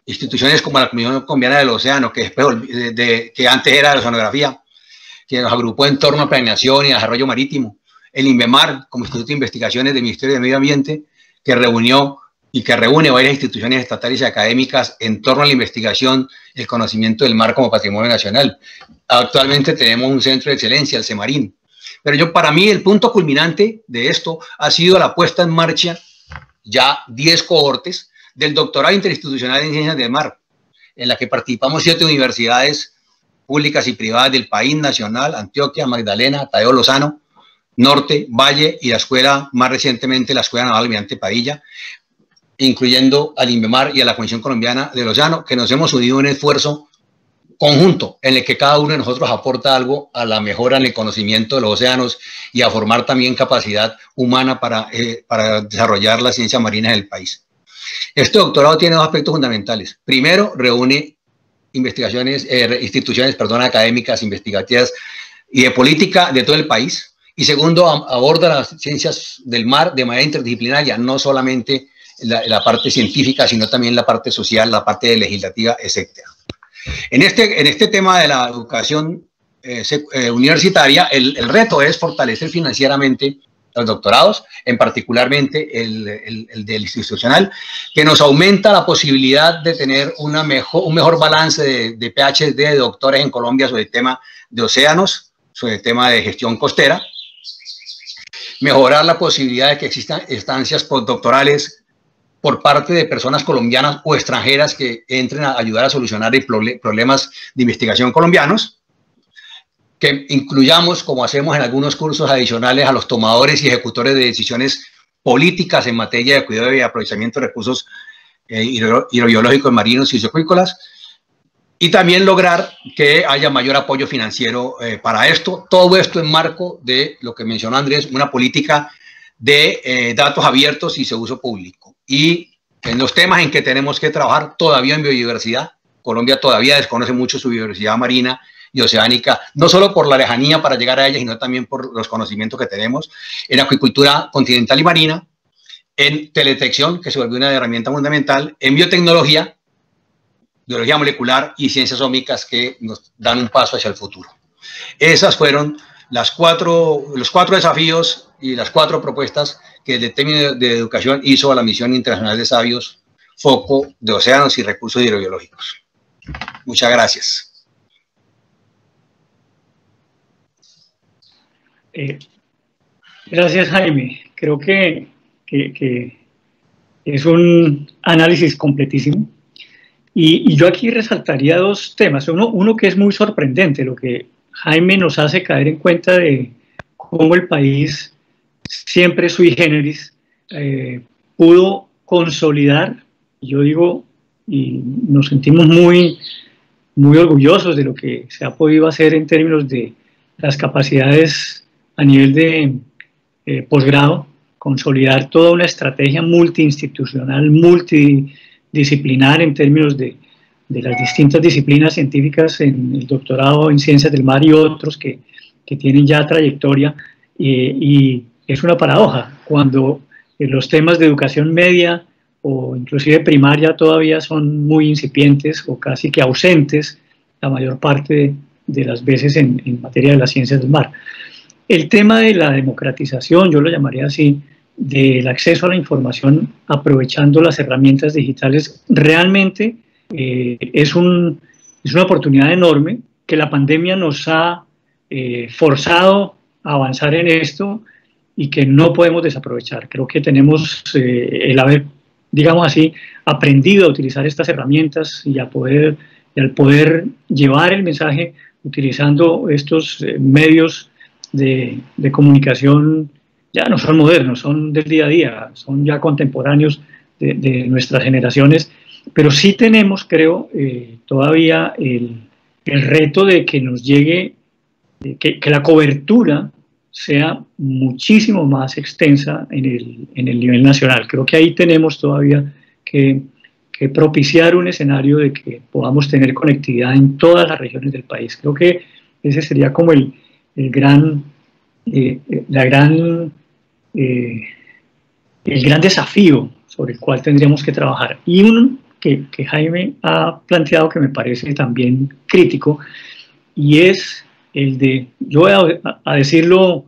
Instituciones como la Comisión Colombiana del Océano, que antes era de oceanografía, que nos agrupó en torno a planeación y desarrollo marítimo, el INVEMAR, como Instituto de Investigaciones del Ministerio de Medio Ambiente, que reunió y que reúne varias instituciones estatales y académicas en torno a la investigación y el conocimiento del mar como patrimonio nacional. Actualmente tenemos un centro de excelencia, el CEMARIN. Pero para mí el punto culminante de esto ha sido la puesta en marcha ya 10 cohortes del doctorado interinstitucional en ciencias del mar, en la que participamos 7 universidades públicas y privadas del país nacional, Antioquia, Magdalena, Tadeo Lozano, Norte, Valle y la escuela, más recientemente la Escuela Naval Almirante Padilla, incluyendo al INVEMAR y a la Comisión Colombiana del Océano, que nos hemos unido en un esfuerzo conjunto en el que cada uno de nosotros aporta algo a la mejora en el conocimiento de los océanos y a formar también capacidad humana para desarrollar la ciencia marina en el país. Este doctorado tiene dos aspectos fundamentales. Primero, reúne instituciones académicas, investigativas y de política de todo el país. Y segundo, aborda las ciencias del mar de manera interdisciplinaria, no solamente la parte científica, sino también la parte social, la parte legislativa, etc. En este tema de la educación universitaria, el reto es fortalecer financieramente los doctorados, en particularmente el del institucional, que nos aumenta la posibilidad de tener un mejor balance de PhD de doctores en Colombia sobre el tema de océanos, sobre el tema de gestión costera, mejorar la posibilidad de que existan estancias postdoctorales por parte de personas colombianas o extranjeras que entren a ayudar a solucionar problemas de investigación colombianos, que incluyamos, como hacemos en algunos cursos adicionales, a los tomadores y ejecutores de decisiones políticas en materia de cuidado y aprovechamiento de recursos hidrobiológicos marinos y socioacuícolas, y también lograr que haya mayor apoyo financiero para esto. Todo esto en marco de lo que mencionó Andrés, una política de datos abiertos y su uso público. Y en los temas en que tenemos que trabajar todavía en biodiversidad, Colombia todavía desconoce mucho su biodiversidad marina y oceánica, no solo por la lejanía para llegar a ella, sino también por los conocimientos que tenemos en acuicultura continental y marina, en teledetección, que se volvió una herramienta fundamental, en biotecnología, biología molecular y ciencias ómicas, que nos dan un paso hacia el futuro. Esas fueron los cuatro desafíos y las 4 propuestas que el Departamento de Educación hizo a la Misión Internacional de Sabios, Foco de Océanos y Recursos Hidrobiológicos. Muchas gracias. Gracias, Jaime. Creo que es un análisis completísimo. Y yo aquí resaltaría 2 temas. Uno que es muy sorprendente, lo que Jaime nos hace caer en cuenta de cómo el país, siempre sui generis, pudo consolidar, yo digo, y nos sentimos muy orgullosos de lo que se ha podido hacer en términos de las capacidades a nivel de posgrado, consolidar toda una estrategia multiinstitucional, multidisciplinar en términos de las distintas disciplinas científicas en el doctorado en Ciencias del Mar y otros que tienen ya trayectoria, y es una paradoja cuando los temas de educación media o inclusive primaria todavía son muy incipientes o casi que ausentes la mayor parte de las veces en materia de las ciencias del mar. El tema de la democratización, yo lo llamaría así, del acceso a la información aprovechando las herramientas digitales, realmente es una oportunidad enorme que la pandemia nos ha forzado a avanzar en esto y que no podemos desaprovechar. Creo que tenemos el haber, digamos así, aprendido a utilizar estas herramientas y al poder llevar el mensaje utilizando estos medios de comunicación. Ya no son modernos, son del día a día, son ya contemporáneos de nuestras generaciones, pero sí tenemos, creo, todavía el reto de que nos llegue, que la cobertura sea muchísimo más extensa en el nivel nacional. Creo que ahí tenemos todavía que propiciar un escenario de que podamos tener conectividad en todas las regiones del país. Creo que ese sería como el gran desafío sobre el cual tendríamos que trabajar. Y uno que Jaime ha planteado que me parece también crítico, y es el de, yo voy a decirlo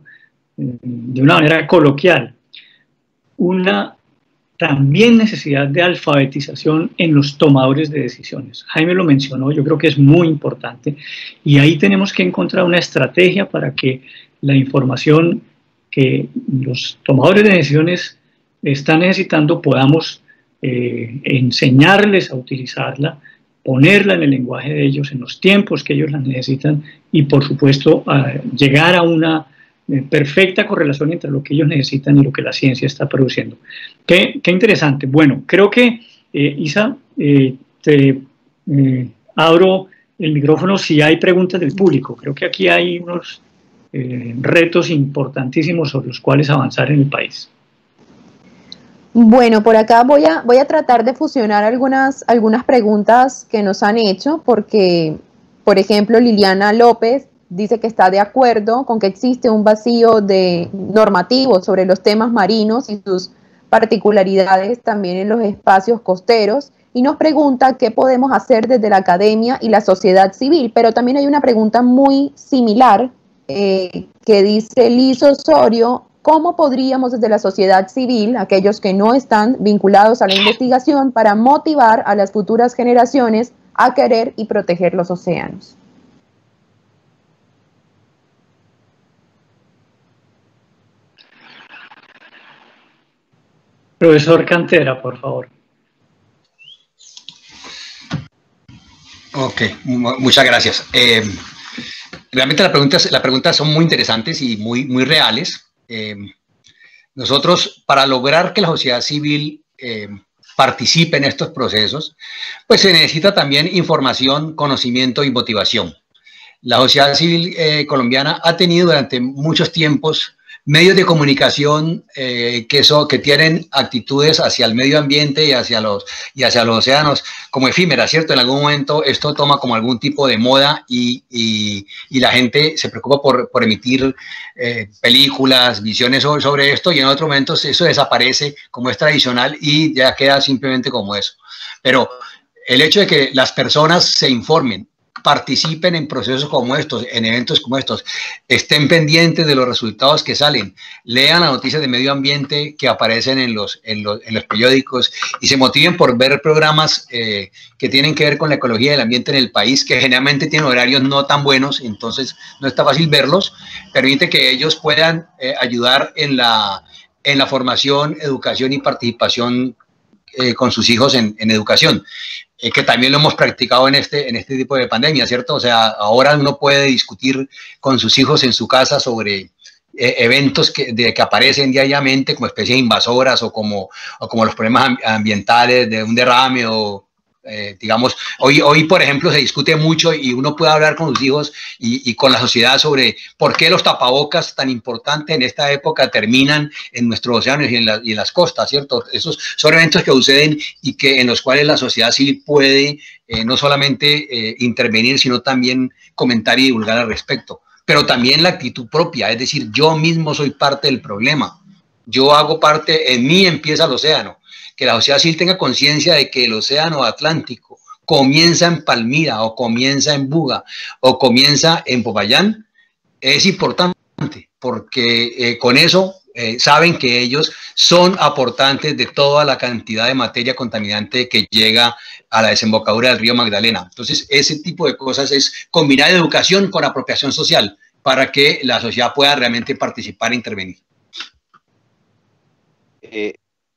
de una manera coloquial, una también necesidad de alfabetización en los tomadores de decisiones. Jaime lo mencionó, yo creo que es muy importante, y ahí tenemos que encontrar una estrategia para que la información que los tomadores de decisiones están necesitando podamos enseñarles a utilizarla, ponerla en el lenguaje de ellos, en los tiempos que ellos la necesitan, y por supuesto llegar a una perfecta correlación entre lo que ellos necesitan y lo que la ciencia está produciendo. Qué interesante. Bueno, creo que, Isa, te abro el micrófono si hay preguntas del público. Creo que aquí hay unos retos importantísimos sobre los cuales avanzar en el país. Bueno, por acá voy a tratar de fusionar algunas preguntas que nos han hecho, porque, por ejemplo, Liliana López dice que está de acuerdo con que existe un vacío normativo sobre los temas marinos y sus particularidades también en los espacios costeros, y nos pregunta qué podemos hacer desde la academia y la sociedad civil. Pero también hay una pregunta muy similar que dice Liz Osorio: ¿cómo podríamos desde la sociedad civil, aquellos que no están vinculados a la investigación, para motivar a las futuras generaciones a querer y proteger los océanos? Profesor Cantera, por favor. Ok, muchas gracias. Realmente las preguntas son muy interesantes y muy reales. Nosotros, para lograr que la sociedad civil participe en estos procesos, pues se necesita también información, conocimiento y motivación. La sociedad civil colombiana ha tenido durante muchos tiempos medios de comunicación que tienen actitudes hacia el medio ambiente y hacia los océanos como efímeras, ¿cierto? En algún momento esto toma como algún tipo de moda y la gente se preocupa por emitir películas, visiones sobre esto, y en otros momentos eso desaparece como es tradicional y ya queda simplemente como eso. Pero el hecho de que las personas se informen, participen en procesos como estos, en eventos como estos, estén pendientes de los resultados que salen, lean las noticias de medio ambiente que aparecen en los periódicos y se motiven por ver programas que tienen que ver con la ecología del ambiente en el país, que generalmente tienen horarios no tan buenos, entonces no está fácil verlos, permite que ellos puedan ayudar en la formación, educación y participación con sus hijos en educación. Que también lo hemos practicado en este tipo de pandemia, ¿cierto? O sea, ahora uno puede discutir con sus hijos en su casa sobre eventos que aparecen diariamente como especies invasoras o como los problemas ambientales de un derrame o digamos, hoy por ejemplo se discute mucho y uno puede hablar con sus hijos y con la sociedad sobre por qué los tapabocas tan importantes en esta época terminan en nuestros océanos y en las costas, ¿cierto? Esos son eventos que suceden y en los cuales la sociedad civil puede no solamente intervenir, sino también comentar y divulgar al respecto. Pero también la actitud propia, es decir, yo mismo soy parte del problema. Yo hago parte, en mí empieza el océano. Que la sociedad civil tenga conciencia de que el océano Atlántico comienza en Palmira o comienza en Buga o comienza en Popayán es importante porque con eso saben que ellos son aportantes de toda la cantidad de materia contaminante que llega a la desembocadura del río Magdalena. Entonces, ese tipo de cosas es combinar educación con apropiación social para que la sociedad pueda realmente participar e intervenir.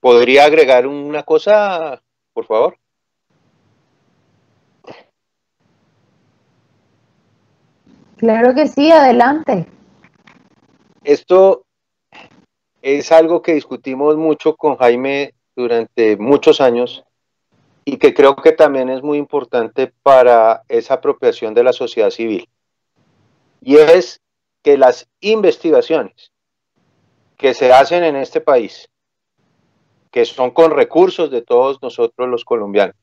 ¿Podría agregar una cosa, por favor? Claro que sí, adelante. Esto es algo que discutimos mucho con Jaime durante muchos años y que creo que también es muy importante para esa apropiación de la sociedad civil. Y es que las investigaciones que se hacen en este país, que son con recursos de todos nosotros los colombianos,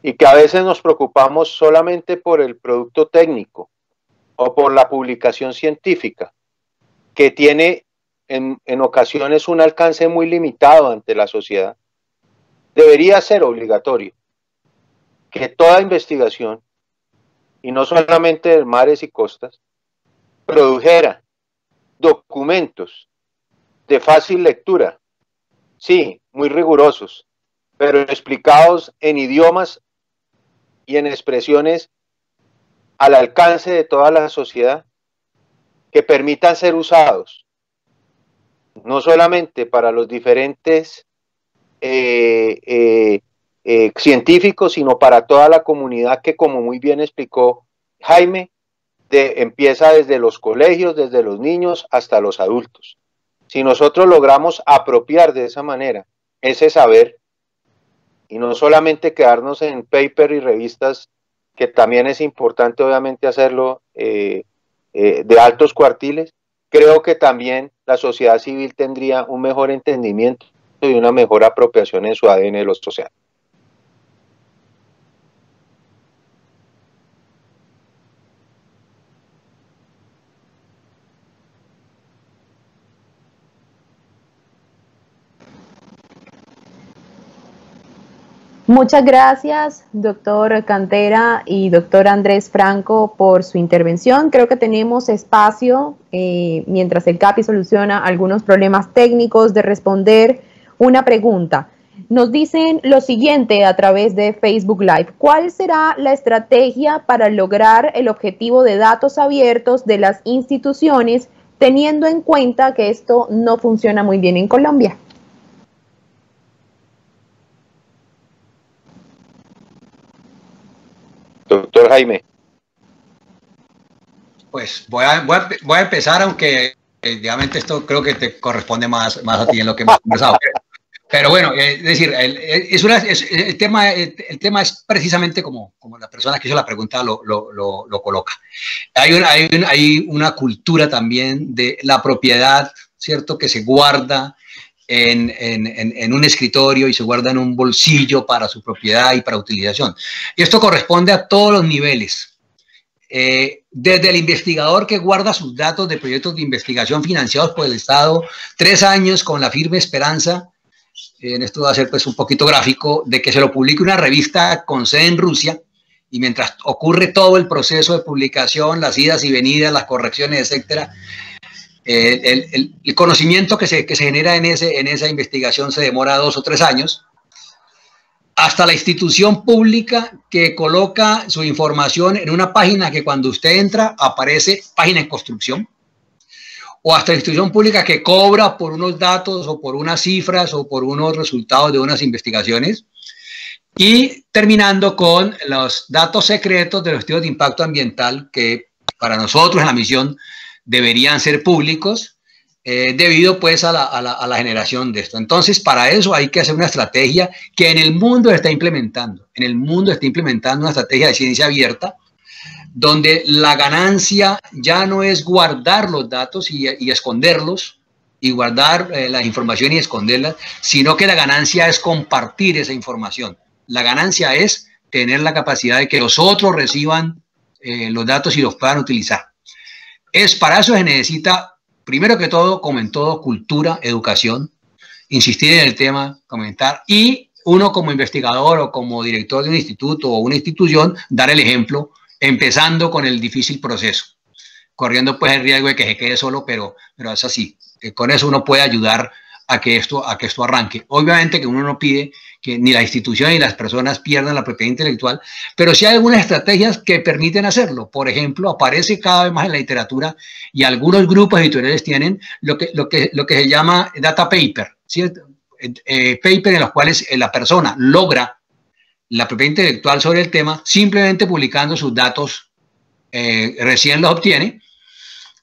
y que a veces nos preocupamos solamente por el producto técnico o por la publicación científica, que tiene en ocasiones un alcance muy limitado ante la sociedad, debería ser obligatorio que toda investigación, y no solamente de mares y costas, produjera documentos de fácil lectura, sí, muy rigurosos, pero explicados en idiomas y en expresiones al alcance de toda la sociedad, que permitan ser usados, no solamente para los diferentes científicos, sino para toda la comunidad que, como muy bien explicó Jaime, empieza desde los colegios, desde los niños hasta los adultos. Si nosotros logramos apropiar de esa manera ese saber, y no solamente quedarnos en paper y revistas, que también es importante obviamente hacerlo de altos cuartiles, creo que también la sociedad civil tendría un mejor entendimiento y una mejor apropiación en su ADN de los océanos. Muchas gracias, doctor Cantera y doctor Andrés Franco, por su intervención. Creo que tenemos espacio, mientras el CAPI soluciona algunos problemas técnicos, de responder una pregunta. Nos dicen lo siguiente a través de Facebook Live. ¿Cuál será la estrategia para lograr el objetivo de datos abiertos de las instituciones, teniendo en cuenta que esto no funciona muy bien en Colombia? Doctor Jaime. Pues voy a empezar, aunque obviamente esto creo que te corresponde más a ti en lo que hemos conversado. Pero bueno, es decir, el tema es precisamente como la persona que hizo la pregunta lo coloca. Hay una cultura también de la propiedad, ¿cierto?, que se guarda en un escritorio y se guarda en un bolsillo para su propiedad y para utilización. Y esto corresponde a todos los niveles. Desde el investigador que guarda sus datos de proyectos de investigación financiados por el Estado, 3 años con la firme esperanza, en esto va a ser pues un poquito gráfico, de que se lo publique una revista con sede en Rusia, y mientras ocurre todo el proceso de publicación, las idas y venidas, las correcciones, etcétera, el conocimiento que se genera en esa investigación se demora 2 o 3 años, hasta la institución pública que coloca su información en una página que cuando usted entra aparece página en construcción, o hasta la institución pública que cobra por unos datos o por unas cifras o por unos resultados de unas investigaciones, y terminando con los datos secretos de los estudios de impacto ambiental que para nosotros en la misión deberían ser públicos, debido pues a la generación de esto. Entonces, para eso hay que hacer una estrategia que en el mundo está implementando. En el mundo está implementando una estrategia de ciencia abierta, donde la ganancia ya no es guardar los datos y esconderlos, y guardar la información y esconderla, sino que la ganancia es compartir esa información. La ganancia es tener la capacidad de que los otros reciban los datos y los puedan utilizar. Para eso se necesita, primero que todo, como en todo, cultura, educación, insistir en el tema, comentar, y uno como investigador o como director de un instituto o una institución, dar el ejemplo, empezando con el difícil proceso, corriendo pues el riesgo de que se quede solo, pero es así. Con eso uno puede ayudar a que esto arranque. Obviamente que uno no pide que ni la institución ni las personas pierdan la propiedad intelectual, pero sí hay algunas estrategias que permiten hacerlo. Por ejemplo, aparece cada vez más en la literatura, y algunos grupos editoriales tienen lo que se llama data paper, ¿cierto? Paper en los cuales la persona logra la propiedad intelectual sobre el tema simplemente publicando sus datos, recién los obtiene,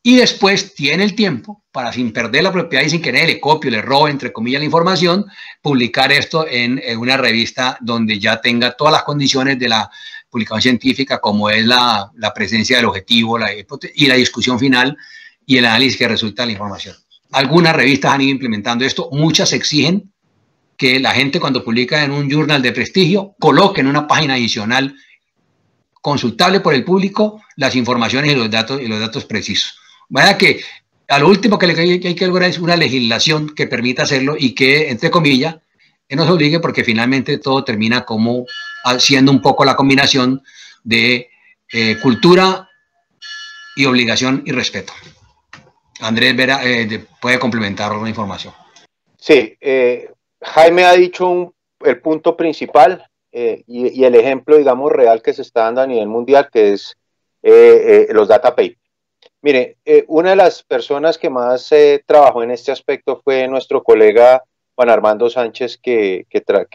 y después tiene el tiempo para, sin perder la propiedad y sin que nadie le copie o le robe, entre comillas, la información, publicar esto en una revista donde ya tenga todas las condiciones de la publicación científica, como es la presencia del objetivo, la hipótesis y la discusión final y el análisis que resulta de la información. Algunas revistas han ido implementando esto, muchas exigen que la gente, cuando publica en un journal de prestigio, coloque en una página adicional consultable por el público las informaciones y los datos precisos. Vaya que a lo último que hay que lograr es una legislación que permita hacerlo y que, entre comillas, nos obligue, porque finalmente todo termina como siendo un poco la combinación de cultura y obligación y respeto. Andrés Vera puede complementar la información. Sí, Jaime ha dicho el punto principal y el ejemplo, digamos, real que se está dando a nivel mundial, que es los data papers. Mire, una de las personas que más trabajó en este aspecto fue nuestro colega Juan Armando Sánchez, que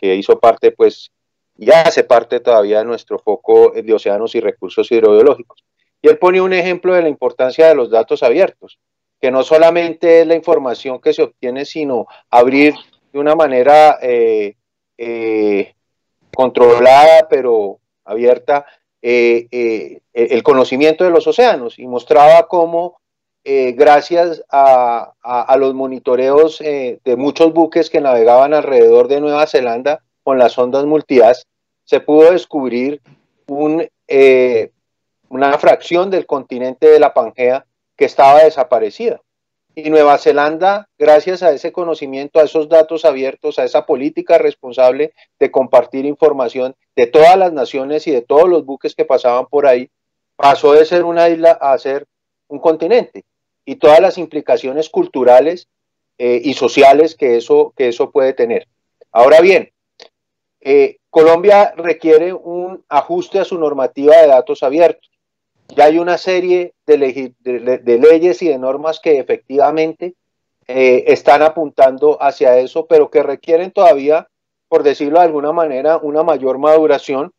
hizo parte, pues, y hace parte todavía de nuestro foco de océanos y recursos hidrobiológicos. Y él ponía un ejemplo de la importancia de los datos abiertos, que no solamente es la información que se obtiene, sino abrir de una manera controlada, pero abierta, el conocimiento de los océanos, y mostraba cómo gracias a los monitoreos de muchos buques que navegaban alrededor de Nueva Zelanda con las ondas multidas, se pudo descubrir una fracción del continente de la Pangea que estaba desaparecida. Y Nueva Zelanda, gracias a ese conocimiento, a esos datos abiertos, a esa política responsable de compartir información de todas las naciones y de todos los buques que pasaban por ahí, pasó de ser una isla a ser un continente, y todas las implicaciones culturales y sociales que eso puede tener. Ahora bien, Colombia requiere un ajuste a su normativa de datos abiertos. Ya hay una serie de leyes y de normas que efectivamente están apuntando hacia eso, pero que requieren todavía, por decirlo de alguna manera, una mayor maduración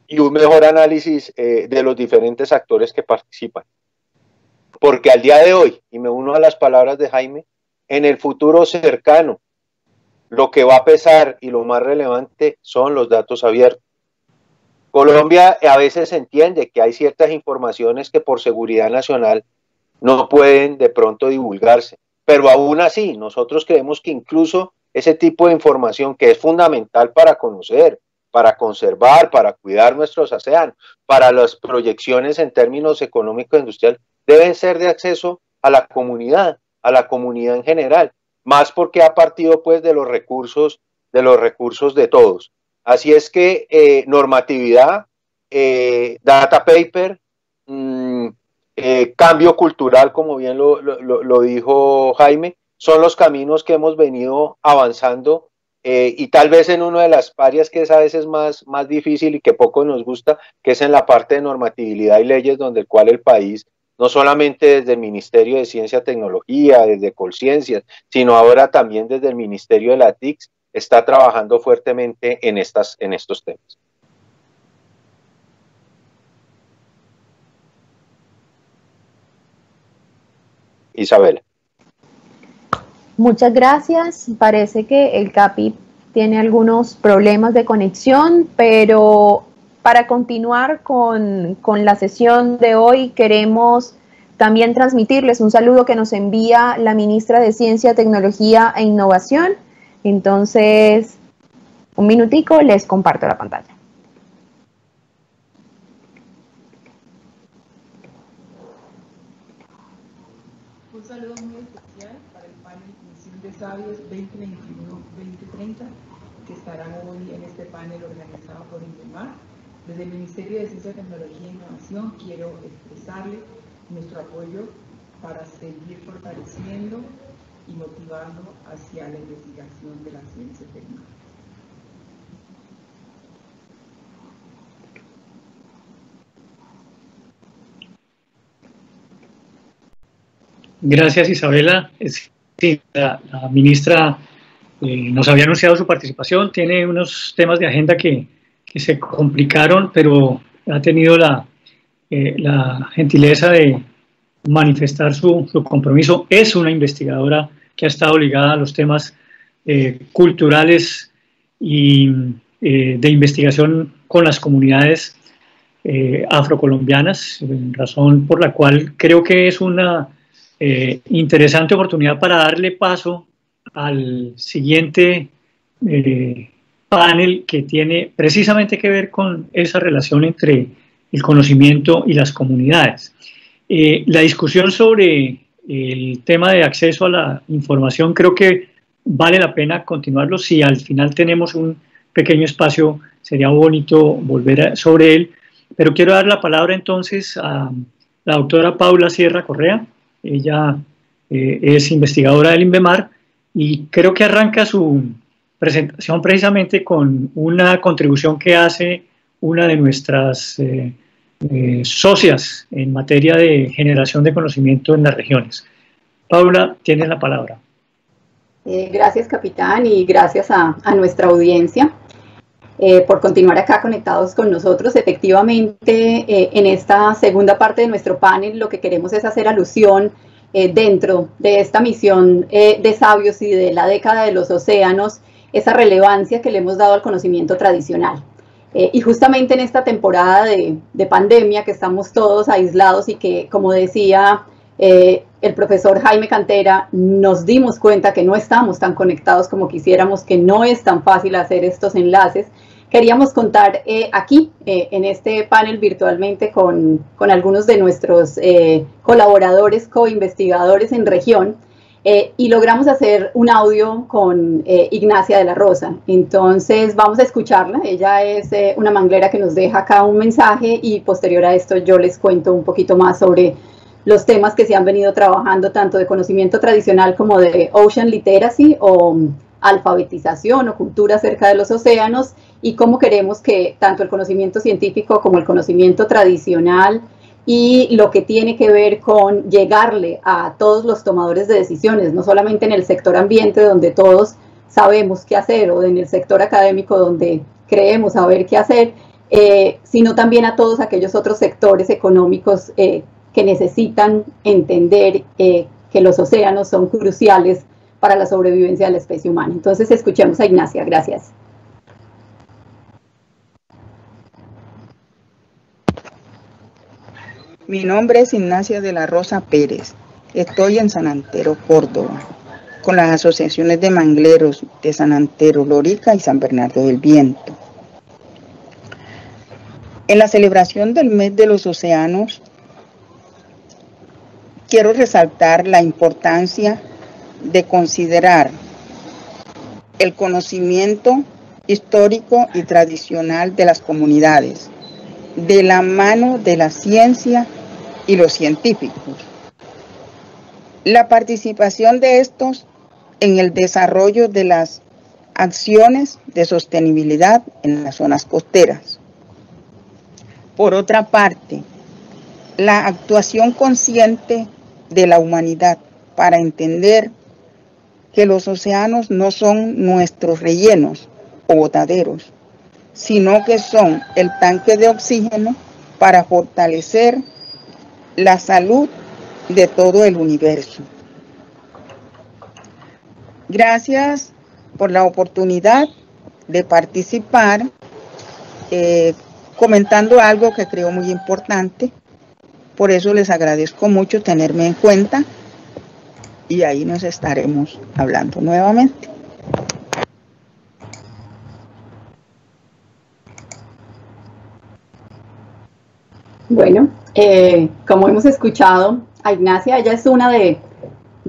y un mejor análisis de los diferentes actores que participan. Porque al día de hoy, y me uno a las palabras de Jaime, en el futuro cercano, lo que va a pesar y lo más relevante son los datos abiertos. Colombia a veces entiende que hay ciertas informaciones que por seguridad nacional no pueden de pronto divulgarse, pero aún así nosotros creemos que incluso ese tipo de información que es fundamental para conocer, para conservar, para cuidar nuestros océanos, para las proyecciones en términos económicos e industriales, deben ser de acceso a la comunidad en general, más porque ha partido pues de los recursos de todos. Así es que normatividad, data paper, cambio cultural, como bien lo dijo Jaime, son los caminos que hemos venido avanzando, y tal vez en una de las áreas que es a veces más difícil y que poco nos gusta, que es en la parte de normatividad y leyes, donde el cual el país, no solamente desde el Ministerio de Ciencia y Tecnología, desde Colciencias, sino ahora también desde el Ministerio de la TICS, está trabajando fuertemente en estos temas. Isabela. Muchas gracias. Parece que el CAPI tiene algunos problemas de conexión, pero para continuar con la sesión de hoy, queremos también transmitirles un saludo que nos envía la ministra de Ciencia, Tecnología e Innovación. Entonces, un minutico, les comparto la pantalla. Un saludo muy especial para el panel Misión de Sabios 2021-2030, que estarán hoy en este panel organizado por INVEMAR. Desde el Ministerio de Ciencia, Tecnología e Innovación quiero expresarle nuestro apoyo para seguir fortaleciendo y motivando hacia la investigación de la ciencia tecnológica. Gracias, Isabela. Sí, la ministra nos había anunciado su participación, tiene unos temas de agenda que se complicaron, pero ha tenido la gentileza de manifestar su compromiso. Es una investigadora que ha estado ligada a los temas culturales y de investigación con las comunidades afrocolombianas, razón por la cual creo que es una interesante oportunidad para darle paso al siguiente panel, que tiene precisamente que ver con esa relación entre el conocimiento y las comunidades. La discusión sobre el tema de acceso a la información creo que vale la pena continuarlo. Si al final tenemos un pequeño espacio, sería bonito volver sobre él, pero quiero dar la palabra entonces a la doctora Paula Sierra Correa. Ella es investigadora del INVEMAR y creo que arranca su presentación precisamente con una contribución que hace una de nuestras socias en materia de generación de conocimiento en las regiones. Paula, tienes la palabra. Gracias, capitán, y gracias a nuestra audiencia. por continuar acá conectados con nosotros. Efectivamente, en esta segunda parte de nuestro panel lo que queremos es hacer alusión dentro de esta misión de Sabios y de la década de los océanos, esa relevancia que le hemos dado al conocimiento tradicional. Y justamente en esta temporada de pandemia, que estamos todos aislados y que, como decía el profesor Jaime Cantera, nos dimos cuenta que no estamos tan conectados como quisiéramos, que no es tan fácil hacer estos enlaces. Queríamos contar aquí, en este panel virtualmente, con algunos de nuestros colaboradores, co-investigadores en región, y logramos hacer un audio con Ignacia de la Rosa. Entonces vamos a escucharla. Ella es una manglera que nos deja acá un mensaje, y posterior a esto yo les cuento un poquito más sobre los temas que se han venido trabajando, tanto de conocimiento tradicional como de Ocean Literacy, o alfabetización o cultura acerca de los océanos, y cómo queremos que tanto el conocimiento científico como el conocimiento tradicional y lo que tiene que ver con llegarle a todos los tomadores de decisiones, no solamente en el sector ambiente, donde todos sabemos qué hacer, o en el sector académico, donde creemos saber qué hacer, sino también a todos aquellos otros sectores económicos que necesitan entender que los océanos son cruciales para la sobrevivencia de la especie humana. Entonces escuchemos a Ignacia. Gracias. Mi nombre es Ignacia de la Rosa Pérez. Estoy en San Antero, Córdoba, con las asociaciones de mangleros de San Antero, Lorica y San Bernardo del Viento. En la celebración del mes de los océanos, quiero resaltar la importancia de considerar el conocimiento histórico y tradicional de las comunidades, de la mano de la ciencia y los científicos. La participación de estos en el desarrollo de las acciones de sostenibilidad en las zonas costeras. Por otra parte, la actuación consciente de la humanidad para entender que los océanos no son nuestros rellenos o botaderos, sino que son el tanque de oxígeno para fortalecer la salud de todo el universo. Gracias por la oportunidad de participar comentando algo que creo muy importante. Por eso les agradezco mucho tenerme en cuenta, y ahí nos estaremos hablando nuevamente. Bueno, como hemos escuchado a Ignacia, ella es una de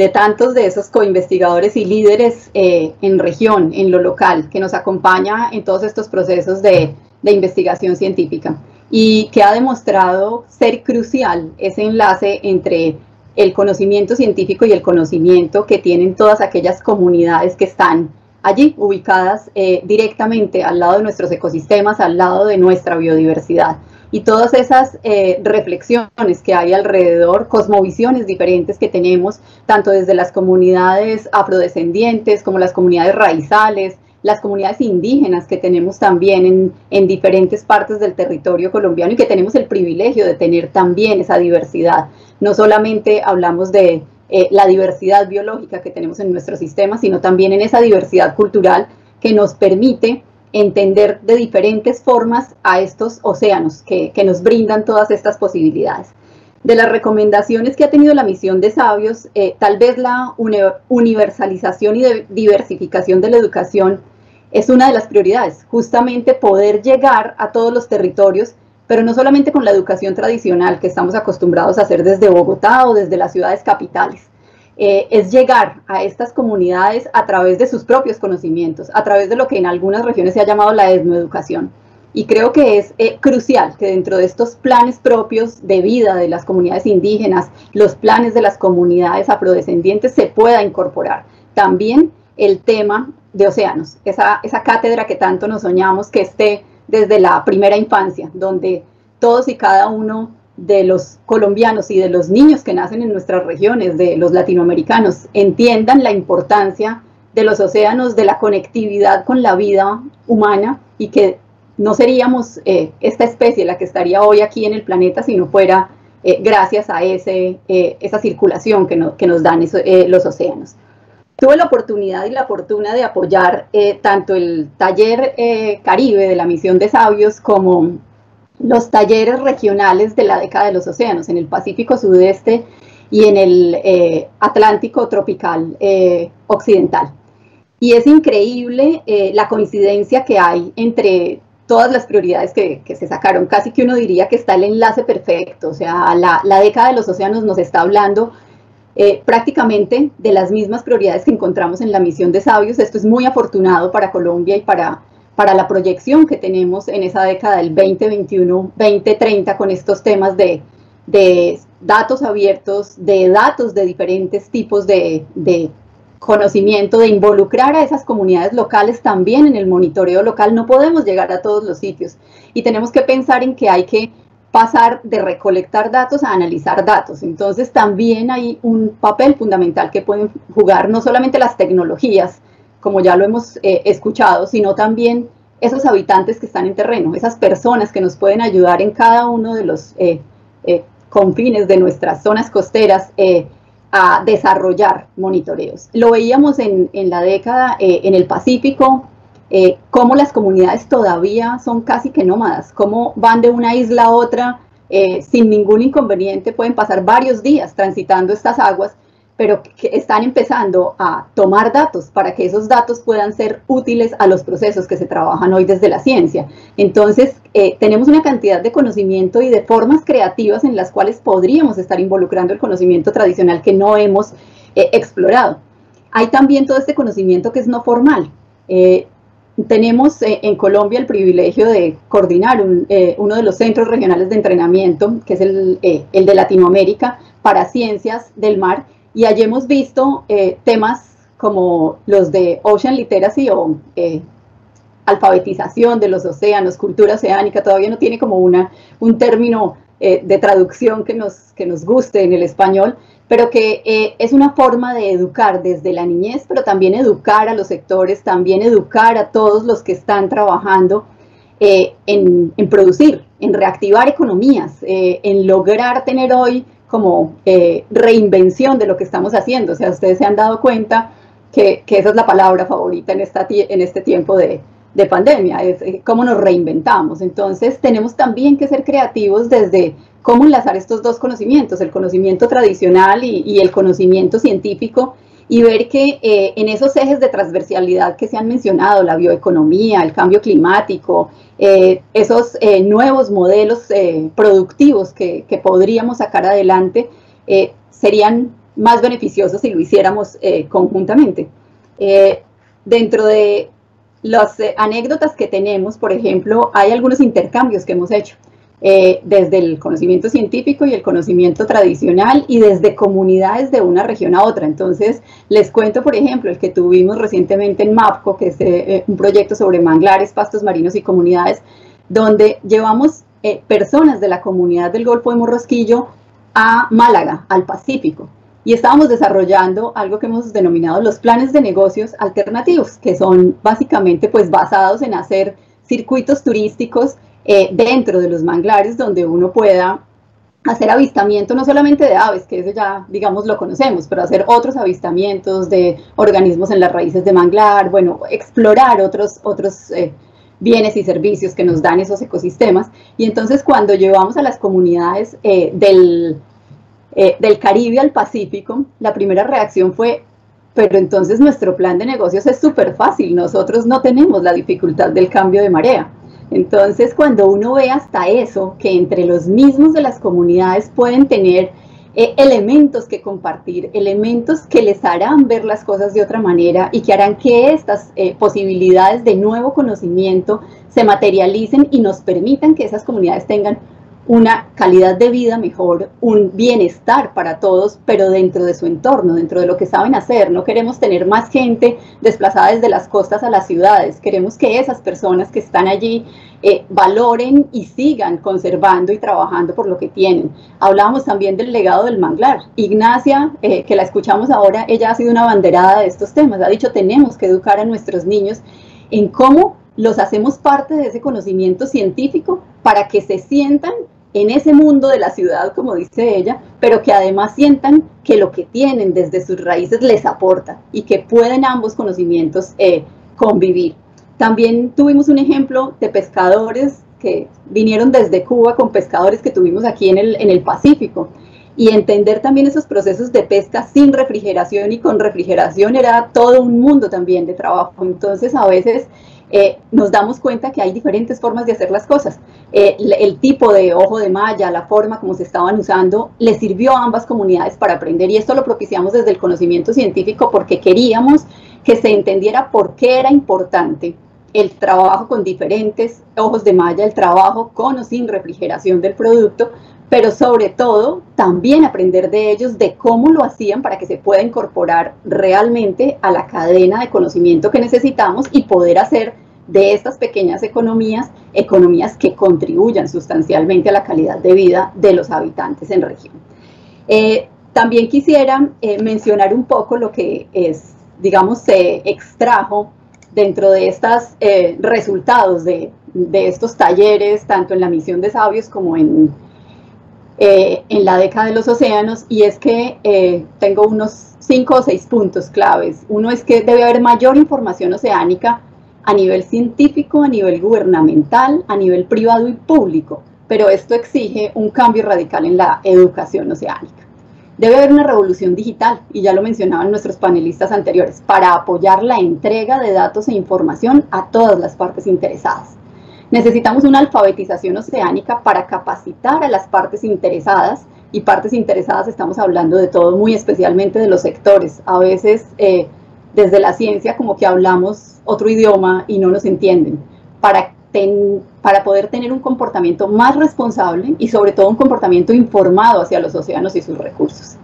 tantos de esos coinvestigadores y líderes en región, en lo local, que nos acompaña en todos estos procesos de investigación científica, y que ha demostrado ser crucial ese enlace entre el conocimiento científico y el conocimiento que tienen todas aquellas comunidades que están allí ubicadas directamente al lado de nuestros ecosistemas, al lado de nuestra biodiversidad. Y todas esas reflexiones que hay alrededor, cosmovisiones diferentes que tenemos, tanto desde las comunidades afrodescendientes como las comunidades raizales, las comunidades indígenas que tenemos también en diferentes partes del territorio colombiano, y que tenemos el privilegio de tener también esa diversidad. No solamente hablamos de la diversidad biológica que tenemos en nuestro sistema, sino también en esa diversidad cultural que nos permite entender de diferentes formas a estos océanos que nos brindan todas estas posibilidades. De las recomendaciones que ha tenido la misión de Sabios, tal vez la universalización y diversificación de la educación es una de las prioridades, justamente poder llegar a todos los territorios, pero no solamente con la educación tradicional que estamos acostumbrados a hacer desde Bogotá o desde las ciudades capitales. Es llegar a estas comunidades a través de sus propios conocimientos, a través de lo que en algunas regiones se ha llamado la etnoeducación. Y creo que es crucial que dentro de estos planes propios de vida de las comunidades indígenas, los planes de las comunidades afrodescendientes, se pueda incorporar también el tema de océanos, esa cátedra que tanto nos soñamos que esté desde la primera infancia, donde todos y cada uno de los colombianos y de los niños que nacen en nuestras regiones, de los latinoamericanos, entiendan la importancia de los océanos, de la conectividad con la vida humana, y que no seríamos esta especie la que estaría hoy aquí en el planeta si no fuera gracias a esa circulación que nos dan los océanos. Tuve la oportunidad y la fortuna de apoyar tanto el taller Caribe de la Misión de Sabios como los talleres regionales de la década de los océanos en el Pacífico Sudeste y en el Atlántico Tropical Occidental. Y es increíble la coincidencia que hay entre todas las prioridades que se sacaron. Casi que uno diría que está el enlace perfecto, o sea, la década de los océanos nos está hablando prácticamente de las mismas prioridades que encontramos en la Misión de Sabios. Esto es muy afortunado para Colombia y para la proyección que tenemos en esa década del 2021-2030 con estos temas de datos abiertos, de datos de diferentes tipos de conocimiento, de involucrar a esas comunidades locales también en el monitoreo local. No podemos llegar a todos los sitios y tenemos que pensar en que hay que pasar de recolectar datos a analizar datos. Entonces también hay un papel fundamental que pueden jugar no solamente las tecnologías, como ya lo hemos escuchado, sino también esos habitantes que están en terreno, esas personas que nos pueden ayudar en cada uno de los confines de nuestras zonas costeras a desarrollar monitoreos. Lo veíamos en la década en el Pacífico, cómo las comunidades todavía son casi que nómadas, cómo van de una isla a otra sin ningún inconveniente, pueden pasar varios días transitando estas aguas, pero que están empezando a tomar datos para que esos datos puedan ser útiles a los procesos que se trabajan hoy desde la ciencia. Entonces, tenemos una cantidad de conocimiento y de formas creativas en las cuales podríamos estar involucrando el conocimiento tradicional que no hemos explorado. Hay también todo este conocimiento que es no formal. Tenemos en Colombia el privilegio de coordinar uno de los centros regionales de entrenamiento, que es el de Latinoamérica, para ciencias del mar, y allí hemos visto temas como los de Ocean Literacy o alfabetización de los océanos, cultura oceánica. Todavía no tiene como un término de traducción que nos guste en el español, pero que es una forma de educar desde la niñez, pero también educar a los sectores, también educar a todos los que están trabajando en producir, en reactivar economías, en lograr tener hoy como reinvención de lo que estamos haciendo. O sea, ustedes se han dado cuenta que esa es la palabra favorita en este tiempo de pandemia, es cómo nos reinventamos. Entonces tenemos también que ser creativos desde cómo enlazar estos dos conocimientos, el conocimiento tradicional y el conocimiento científico, y ver que en esos ejes de transversalidad que se han mencionado, la bioeconomía, el cambio climático, esos nuevos modelos productivos que podríamos sacar adelante, serían más beneficiosos si lo hiciéramos conjuntamente. Dentro de las anécdotas que tenemos, por ejemplo, hay algunos intercambios que hemos hecho desde el conocimiento científico y el conocimiento tradicional y desde comunidades de una región a otra. Entonces, les cuento, por ejemplo, el que tuvimos recientemente en MAPCO, que es un proyecto sobre manglares, pastos marinos y comunidades, donde llevamos personas de la comunidad del Golfo de Morrosquillo a Málaga, al Pacífico. Y estábamos desarrollando algo que hemos denominado los planes de negocios alternativos, que son básicamente pues basados en hacer circuitos turísticos dentro de los manglares, donde uno pueda hacer avistamiento no solamente de aves, que eso ya digamos lo conocemos, pero hacer otros avistamientos de organismos en las raíces de manglar, bueno, explorar otros bienes y servicios que nos dan esos ecosistemas. Y entonces cuando llevamos a las comunidades del Caribe al Pacífico, la primera reacción fue: pero entonces nuestro plan de negocios es súper fácil, nosotros no tenemos la dificultad del cambio de marea. Entonces, cuando uno ve hasta eso, que entre los mismos de las comunidades pueden tener elementos que compartir, elementos que les harán ver las cosas de otra manera y que harán que estas posibilidades de nuevo conocimiento se materialicen y nos permitan que esas comunidades tengan una calidad de vida mejor, un bienestar para todos, pero dentro de su entorno, dentro de lo que saben hacer. No queremos tener más gente desplazada desde las costas a las ciudades, queremos que esas personas que están allí valoren y sigan conservando y trabajando por lo que tienen. Hablábamos también del legado del manglar. Ignacia, que la escuchamos ahora, ella ha sido una abanderada de estos temas, ha dicho: tenemos que educar a nuestros niños en cómo los hacemos parte de ese conocimiento científico para que se sientan en ese mundo de la ciudad, como dice ella, pero que además sientan que lo que tienen desde sus raíces les aporta y que pueden ambos conocimientos convivir. También tuvimos un ejemplo de pescadores que vinieron desde Cuba con pescadores que tuvimos aquí en el Pacífico, y entender también esos procesos de pesca sin refrigeración y con refrigeración era todo un mundo también de trabajo. Entonces a veces nos damos cuenta que hay diferentes formas de hacer las cosas. El tipo de ojo de malla, la forma como se estaban usando, le sirvió a ambas comunidades para aprender, y esto lo propiciamos desde el conocimiento científico porque queríamos que se entendiera por qué era importante el trabajo con diferentes ojos de malla, el trabajo con o sin refrigeración del producto, pero sobre todo también aprender de ellos de cómo lo hacían para que se pueda incorporar realmente a la cadena de conocimiento que necesitamos y poder hacer de estas pequeñas economías que contribuyan sustancialmente a la calidad de vida de los habitantes en región. También quisiera mencionar un poco lo que digamos, se extrajo dentro de estos resultados de estos talleres, tanto en la misión de sabios como en la década de los océanos, y es que tengo unos 5 o 6 puntos claves. Uno es que debe haber mayor información oceánica a nivel científico, a nivel gubernamental, a nivel privado y público, pero esto exige un cambio radical en la educación oceánica. Debe haber una revolución digital, y ya lo mencionaban nuestros panelistas anteriores, para apoyar la entrega de datos e información a todas las partes interesadas. Necesitamos una alfabetización oceánica para capacitar a las partes interesadas, y partes interesadas estamos hablando de todo, muy especialmente de los sectores. A veces desde la ciencia como que hablamos otro idioma y no nos entienden, para poder tener un comportamiento más responsable y sobre todo un comportamiento informado hacia los océanos y sus recursos.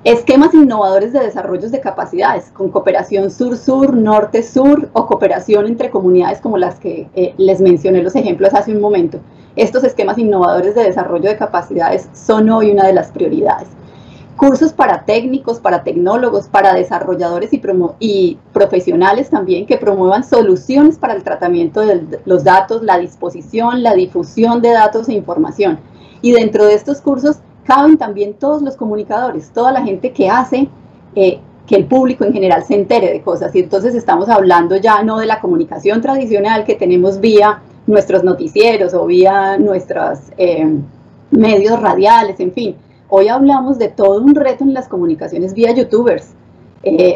Esquemas innovadores de desarrollos de capacidades, con cooperación sur-sur, norte-sur, o cooperación entre comunidades como las que les mencioné los ejemplos hace un momento. Estos esquemas innovadores de desarrollo de capacidades son hoy una de las prioridades. Cursos para técnicos, para tecnólogos, para desarrolladores y profesionales también, que promuevan soluciones para el tratamiento de los datos, la disposición, la difusión de datos e información. Y dentro de estos cursos caben también todos los comunicadores, toda la gente que hace que el público en general se entere de cosas. Y entonces estamos hablando ya no de la comunicación tradicional que tenemos vía nuestros noticieros o vía nuestros medios radiales, en fin. Hoy hablamos de todo un reto en las comunicaciones vía youtubers,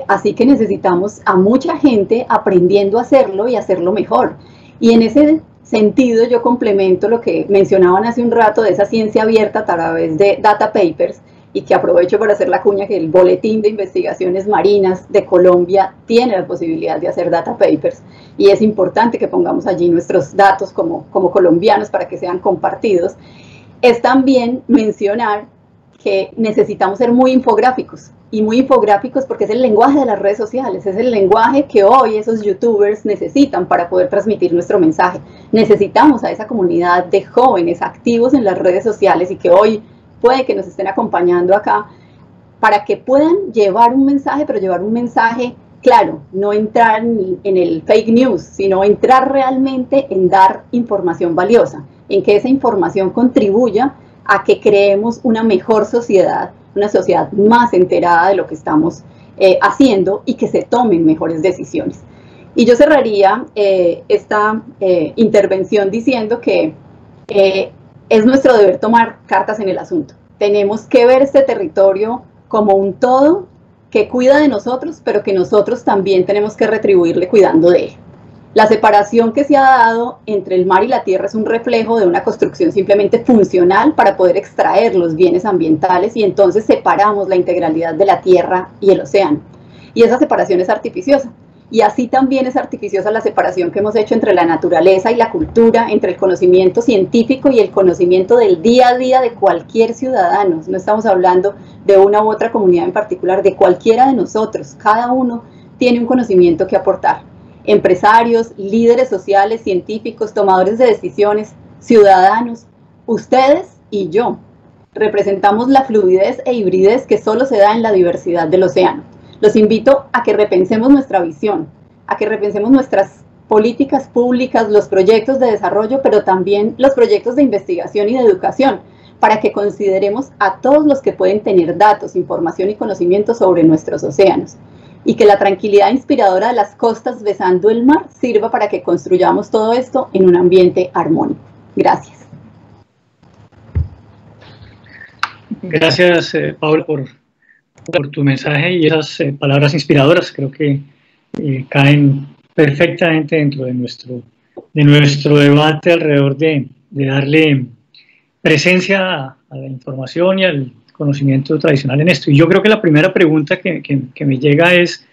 así que necesitamos a mucha gente aprendiendo a hacerlo y hacerlo mejor. Y en ese sentido yo complemento lo que mencionaban hace un rato de esa ciencia abierta a través de data papers, y que aprovecho para hacer la cuña que el Boletín de Investigaciones Marinas de Colombia tiene la posibilidad de hacer data papers, y es importante que pongamos allí nuestros datos como colombianos para que sean compartidos. Es también mencionar que necesitamos ser muy infográficos, y muy infográficos porque es el lenguaje de las redes sociales, es el lenguaje que hoy esos youtubers necesitan para poder transmitir nuestro mensaje. Necesitamos a esa comunidad de jóvenes activos en las redes sociales y que hoy puede que nos estén acompañando acá, para que puedan llevar un mensaje, pero llevar un mensaje claro, no entrar en el fake news, sino entrar realmente en dar información valiosa, en que esa información contribuya a que creemos una mejor sociedad, una sociedad más enterada de lo que estamos haciendo y que se tomen mejores decisiones. Y yo cerraría esta intervención diciendo que es nuestro deber tomar cartas en el asunto. Tenemos que ver este territorio como un todo que cuida de nosotros, pero que nosotros también tenemos que retribuirle cuidando de él. La separación que se ha dado entre el mar y la tierra es un reflejo de una construcción simplemente funcional para poder extraer los bienes ambientales, y entonces separamos la integralidad de la tierra y el océano. Y esa separación es artificiosa. Y así también es artificiosa la separación que hemos hecho entre la naturaleza y la cultura, entre el conocimiento científico y el conocimiento del día a día de cualquier ciudadano. No estamos hablando de una u otra comunidad en particular, de cualquiera de nosotros. Cada uno tiene un conocimiento que aportar. Empresarios, líderes sociales, científicos, tomadores de decisiones, ciudadanos, ustedes y yo representamos la fluidez e hibridez que solo se da en la diversidad del océano. Los invito a que repensemos nuestra visión, a que repensemos nuestras políticas públicas, los proyectos de desarrollo, pero también los proyectos de investigación y de educación, para que consideremos a todos los que pueden tener datos, información y conocimiento sobre nuestros océanos, y que la tranquilidad inspiradora de las costas besando el mar sirva para que construyamos todo esto en un ambiente armónico. Gracias. Gracias, Paula, por tu mensaje y esas palabras inspiradoras. Creo que caen perfectamente dentro de nuestro debate alrededor de darle presencia a la información y al conocimiento tradicional en esto. Y yo creo que la primera pregunta que me llega es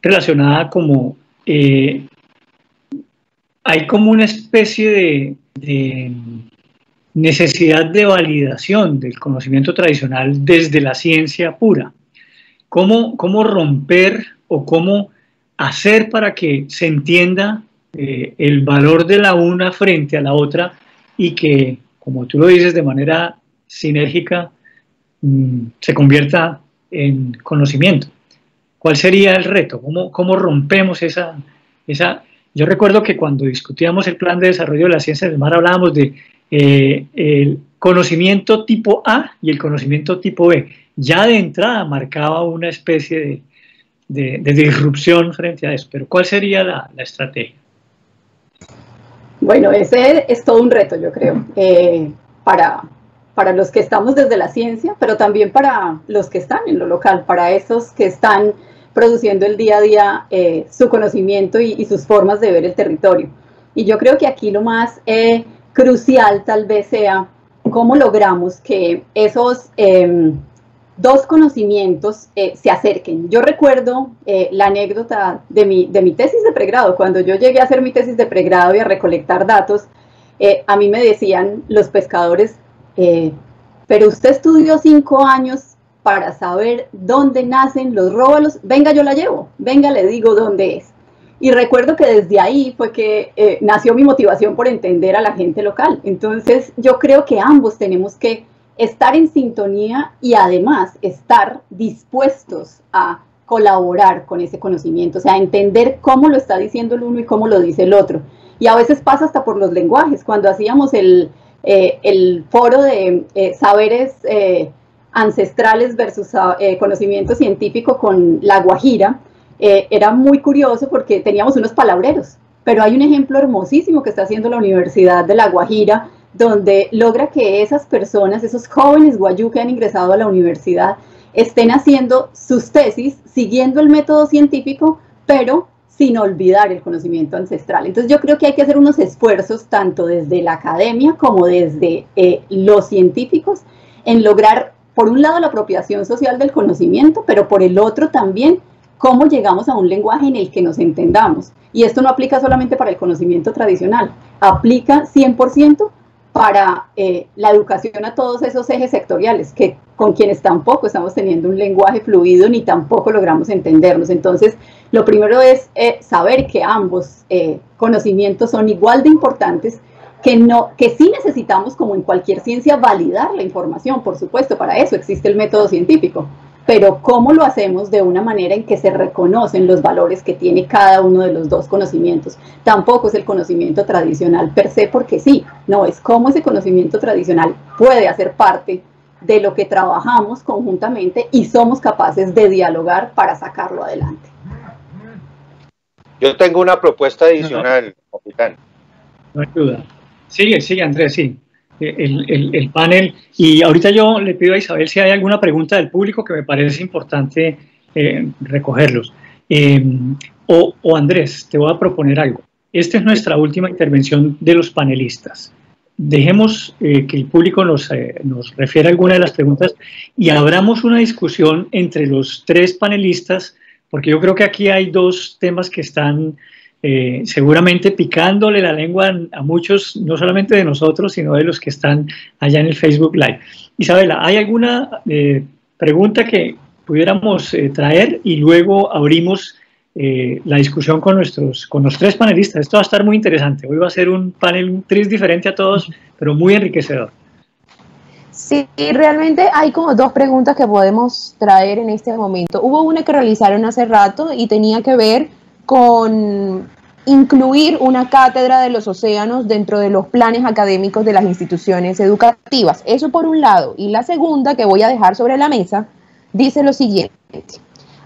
relacionada como hay como una especie de necesidad de validación del conocimiento tradicional desde la ciencia pura. ¿Cómo romper o cómo hacer para que se entienda el valor de la una frente a la otra y que, como tú lo dices, de manera sinérgica se convierta en conocimiento? ¿Cuál sería el reto? ¿Cómo rompemos esa? Yo recuerdo que cuando discutíamos el plan de desarrollo de la ciencia del mar hablábamos de el conocimiento tipo A y el conocimiento tipo B. Ya de entrada marcaba una especie de disrupción frente a eso. Pero ¿cuál sería la estrategia? Bueno, ese es todo un reto, yo creo, para los que estamos desde la ciencia, pero también para los que están en lo local, para esos que están produciendo el día a día su conocimiento y sus formas de ver el territorio. Y yo creo que aquí lo más crucial tal vez sea cómo logramos que esos dos conocimientos se acerquen. Yo recuerdo la anécdota de mi tesis de pregrado. Cuando yo llegué a hacer mi tesis de pregrado y a recolectar datos, a mí me decían los pescadores, pero usted estudió 5 años para saber dónde nacen los róbalos, venga yo la llevo, venga le digo dónde es. Y recuerdo que desde ahí fue que nació mi motivación por entender a la gente local. Entonces yo creo que ambos tenemos que estar en sintonía y además estar dispuestos a colaborar con ese conocimiento, o sea, entender cómo lo está diciendo el uno y cómo lo dice el otro. Y a veces pasa hasta por los lenguajes. Cuando hacíamos el foro de saberes ancestrales versus conocimiento científico con La Guajira, era muy curioso porque teníamos unos palabreros, pero hay un ejemplo hermosísimo que está haciendo la Universidad de La Guajira, donde logra que esas personas, esos jóvenes guayú que han ingresado a la universidad, estén haciendo sus tesis siguiendo el método científico, pero sin olvidar el conocimiento ancestral. Entonces yo creo que hay que hacer unos esfuerzos tanto desde la academia como desde los científicos en lograr, por un lado, la apropiación social del conocimiento, pero por el otro también cómo llegamos a un lenguaje en el que nos entendamos. Y esto no aplica solamente para el conocimiento tradicional, aplica 100% para la educación a todos esos ejes sectoriales, que con quienes tampoco estamos teniendo un lenguaje fluido ni tampoco logramos entendernos. Entonces, lo primero es saber que ambos conocimientos son igual de importantes, que sí necesitamos, como en cualquier ciencia, validar la información, por supuesto, para eso existe el método científico, pero cómo lo hacemos de una manera en que se reconocen los valores que tiene cada uno de los dos conocimientos. Tampoco es el conocimiento tradicional per se porque sí, no, es cómo ese conocimiento tradicional puede hacer parte de lo que trabajamos conjuntamente y somos capaces de dialogar para sacarlo adelante. Yo tengo una propuesta adicional, capitán. No hay duda. Sigue Andrés, sí. El panel, y ahorita yo le pido a Isabel si hay alguna pregunta del público que me parece importante recogerlos. O Andrés, te voy a proponer algo. Esta es nuestra última intervención de los panelistas. Dejemos que el público nos refiera alguna de las preguntas y abramos una discusión entre los 3 panelistas, porque yo creo que aquí hay 2 temas que están seguramente picándole la lengua a muchos, no solamente de nosotros, sino de los que están allá en el Facebook Live. Isabela, ¿hay alguna pregunta que pudiéramos traer y luego abrimos la discusión con los 3 panelistas? Esto va a estar muy interesante. Hoy va a ser un panel, un tris diferente a todos, pero muy enriquecedor. Sí, realmente hay como 2 preguntas que podemos traer en este momento. Hubo una que realizaron hace rato y tenía que ver con incluir una cátedra de los océanos dentro de los planes académicos de las instituciones educativas. Eso por un lado. Y la segunda, que voy a dejar sobre la mesa, dice lo siguiente.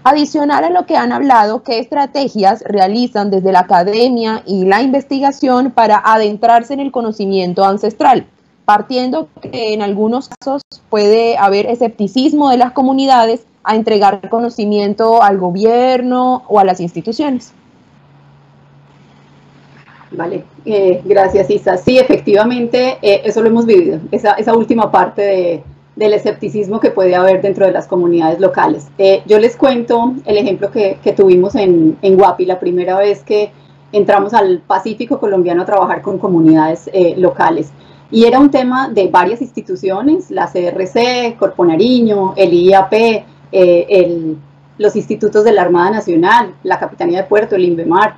Adicional a lo que han hablado, ¿qué estrategias realizan desde la academia y la investigación para adentrarse en el conocimiento ancestral? Partiendo que en algunos casos puede haber escepticismo de las comunidades a entregar conocimiento al gobierno o a las instituciones. Vale, gracias Isa. Sí, efectivamente, eso lo hemos vivido, esa última parte del escepticismo que puede haber dentro de las comunidades locales. Yo les cuento el ejemplo que tuvimos en Guapi, la primera vez que entramos al Pacífico colombiano a trabajar con comunidades locales. Y era un tema de varias instituciones, la CRC, Corpo Nariño, el IAP, los institutos de la Armada Nacional, la Capitanía de Puerto, el INVEMAR,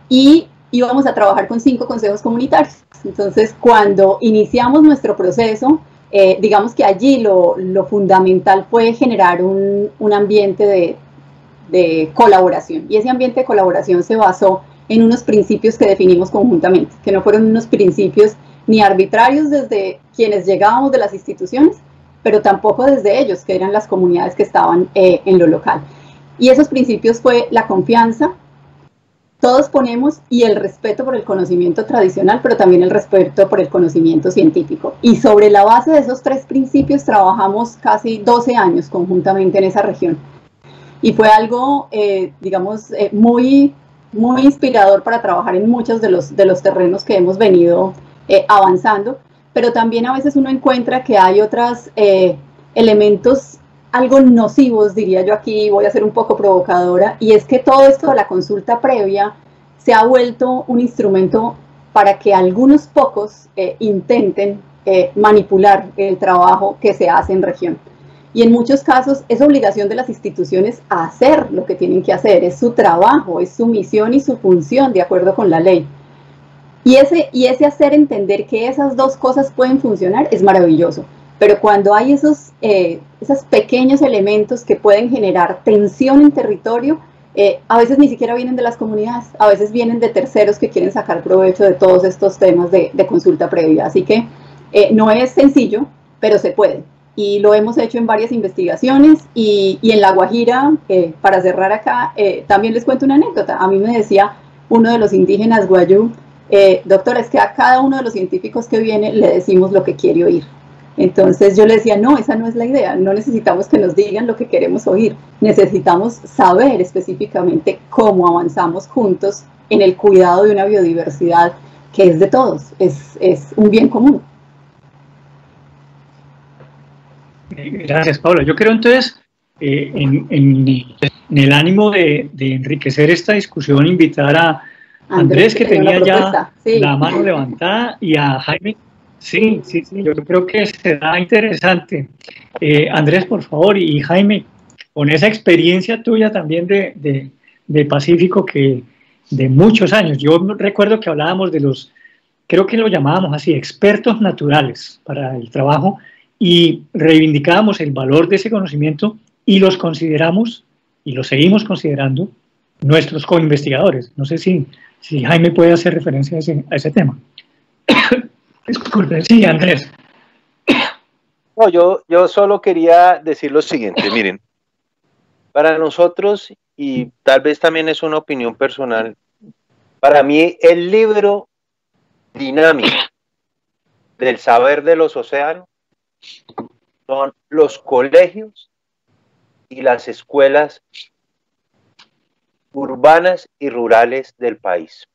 y íbamos a trabajar con 5 consejos comunitarios. Entonces, cuando iniciamos nuestro proceso, digamos que allí lo fundamental fue generar un ambiente de colaboración. Y ese ambiente de colaboración se basó en unos principios que definimos conjuntamente, que no fueron unos principios ni arbitrarios desde quienes llegábamos de las instituciones, pero tampoco desde ellos, que eran las comunidades que estaban en lo local. Y esos principios fue la confianza, todos ponemos, y el respeto por el conocimiento tradicional, pero también el respeto por el conocimiento científico. Y sobre la base de esos 3 principios trabajamos casi 12 años conjuntamente en esa región. Y fue algo, digamos, muy inspirador para trabajar en muchos de los terrenos que hemos venido avanzando, pero también a veces uno encuentra que hay otros elementos algo nocivos, diría yo aquí, voy a ser un poco provocadora, y es que todo esto de la consulta previa se ha vuelto un instrumento para que algunos pocos intenten manipular el trabajo que se hace en región. Y en muchos casos es obligación de las instituciones a hacer lo que tienen que hacer, es su trabajo, es su misión y su función de acuerdo con la ley. Y ese hacer entender que esas dos cosas pueden funcionar es maravilloso. Pero cuando hay esos pequeños elementos que pueden generar tensión en territorio, a veces ni siquiera vienen de las comunidades, a veces vienen de terceros que quieren sacar provecho de todos estos temas de consulta previa. Así que no es sencillo, pero se puede. Y lo hemos hecho en varias investigaciones y en La Guajira, para cerrar acá, también les cuento una anécdota. A mí me decía uno de los indígenas guayú, doctora, es que a cada uno de los científicos que viene le decimos lo que quiere oír. Entonces yo le decía, no, esa no es la idea, no necesitamos que nos digan lo que queremos oír, necesitamos saber específicamente cómo avanzamos juntos en el cuidado de una biodiversidad que es de todos, es un bien común. Gracias, Paula. Yo creo entonces, en el ánimo de enriquecer esta discusión, invitar a Andrés, que tenía ya la mano levantada, y a Jaime. Sí, yo creo que será interesante. Andrés, por favor, y Jaime, con esa experiencia tuya también de Pacífico, que de muchos años, yo recuerdo que hablábamos de creo que lo llamábamos así, expertos naturales para el trabajo, y reivindicábamos el valor de ese conocimiento y los consideramos, y los seguimos considerando, nuestros co-investigadores. No sé si Jaime puede hacer referencia a ese tema. Disculpe, sí, Andrés. No, yo solo quería decir lo siguiente, miren, para nosotros, y tal vez también es una opinión personal, para mí el libro dinámico del saber de los océanos son los colegios y las escuelas urbanas y rurales del país.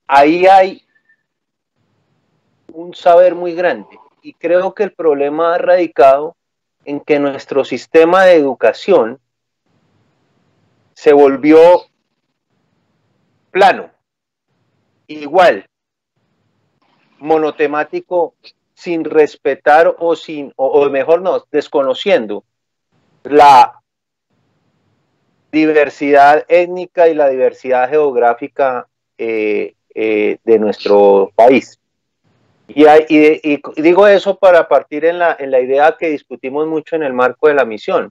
Ahí hay un saber muy grande, y creo que el problema ha radicado en que nuestro sistema de educación se volvió plano, igual, monotemático, sin respetar o mejor no, desconociendo la diversidad étnica y la diversidad geográfica de nuestro país. Y digo eso para partir en la idea que discutimos mucho en el marco de la misión.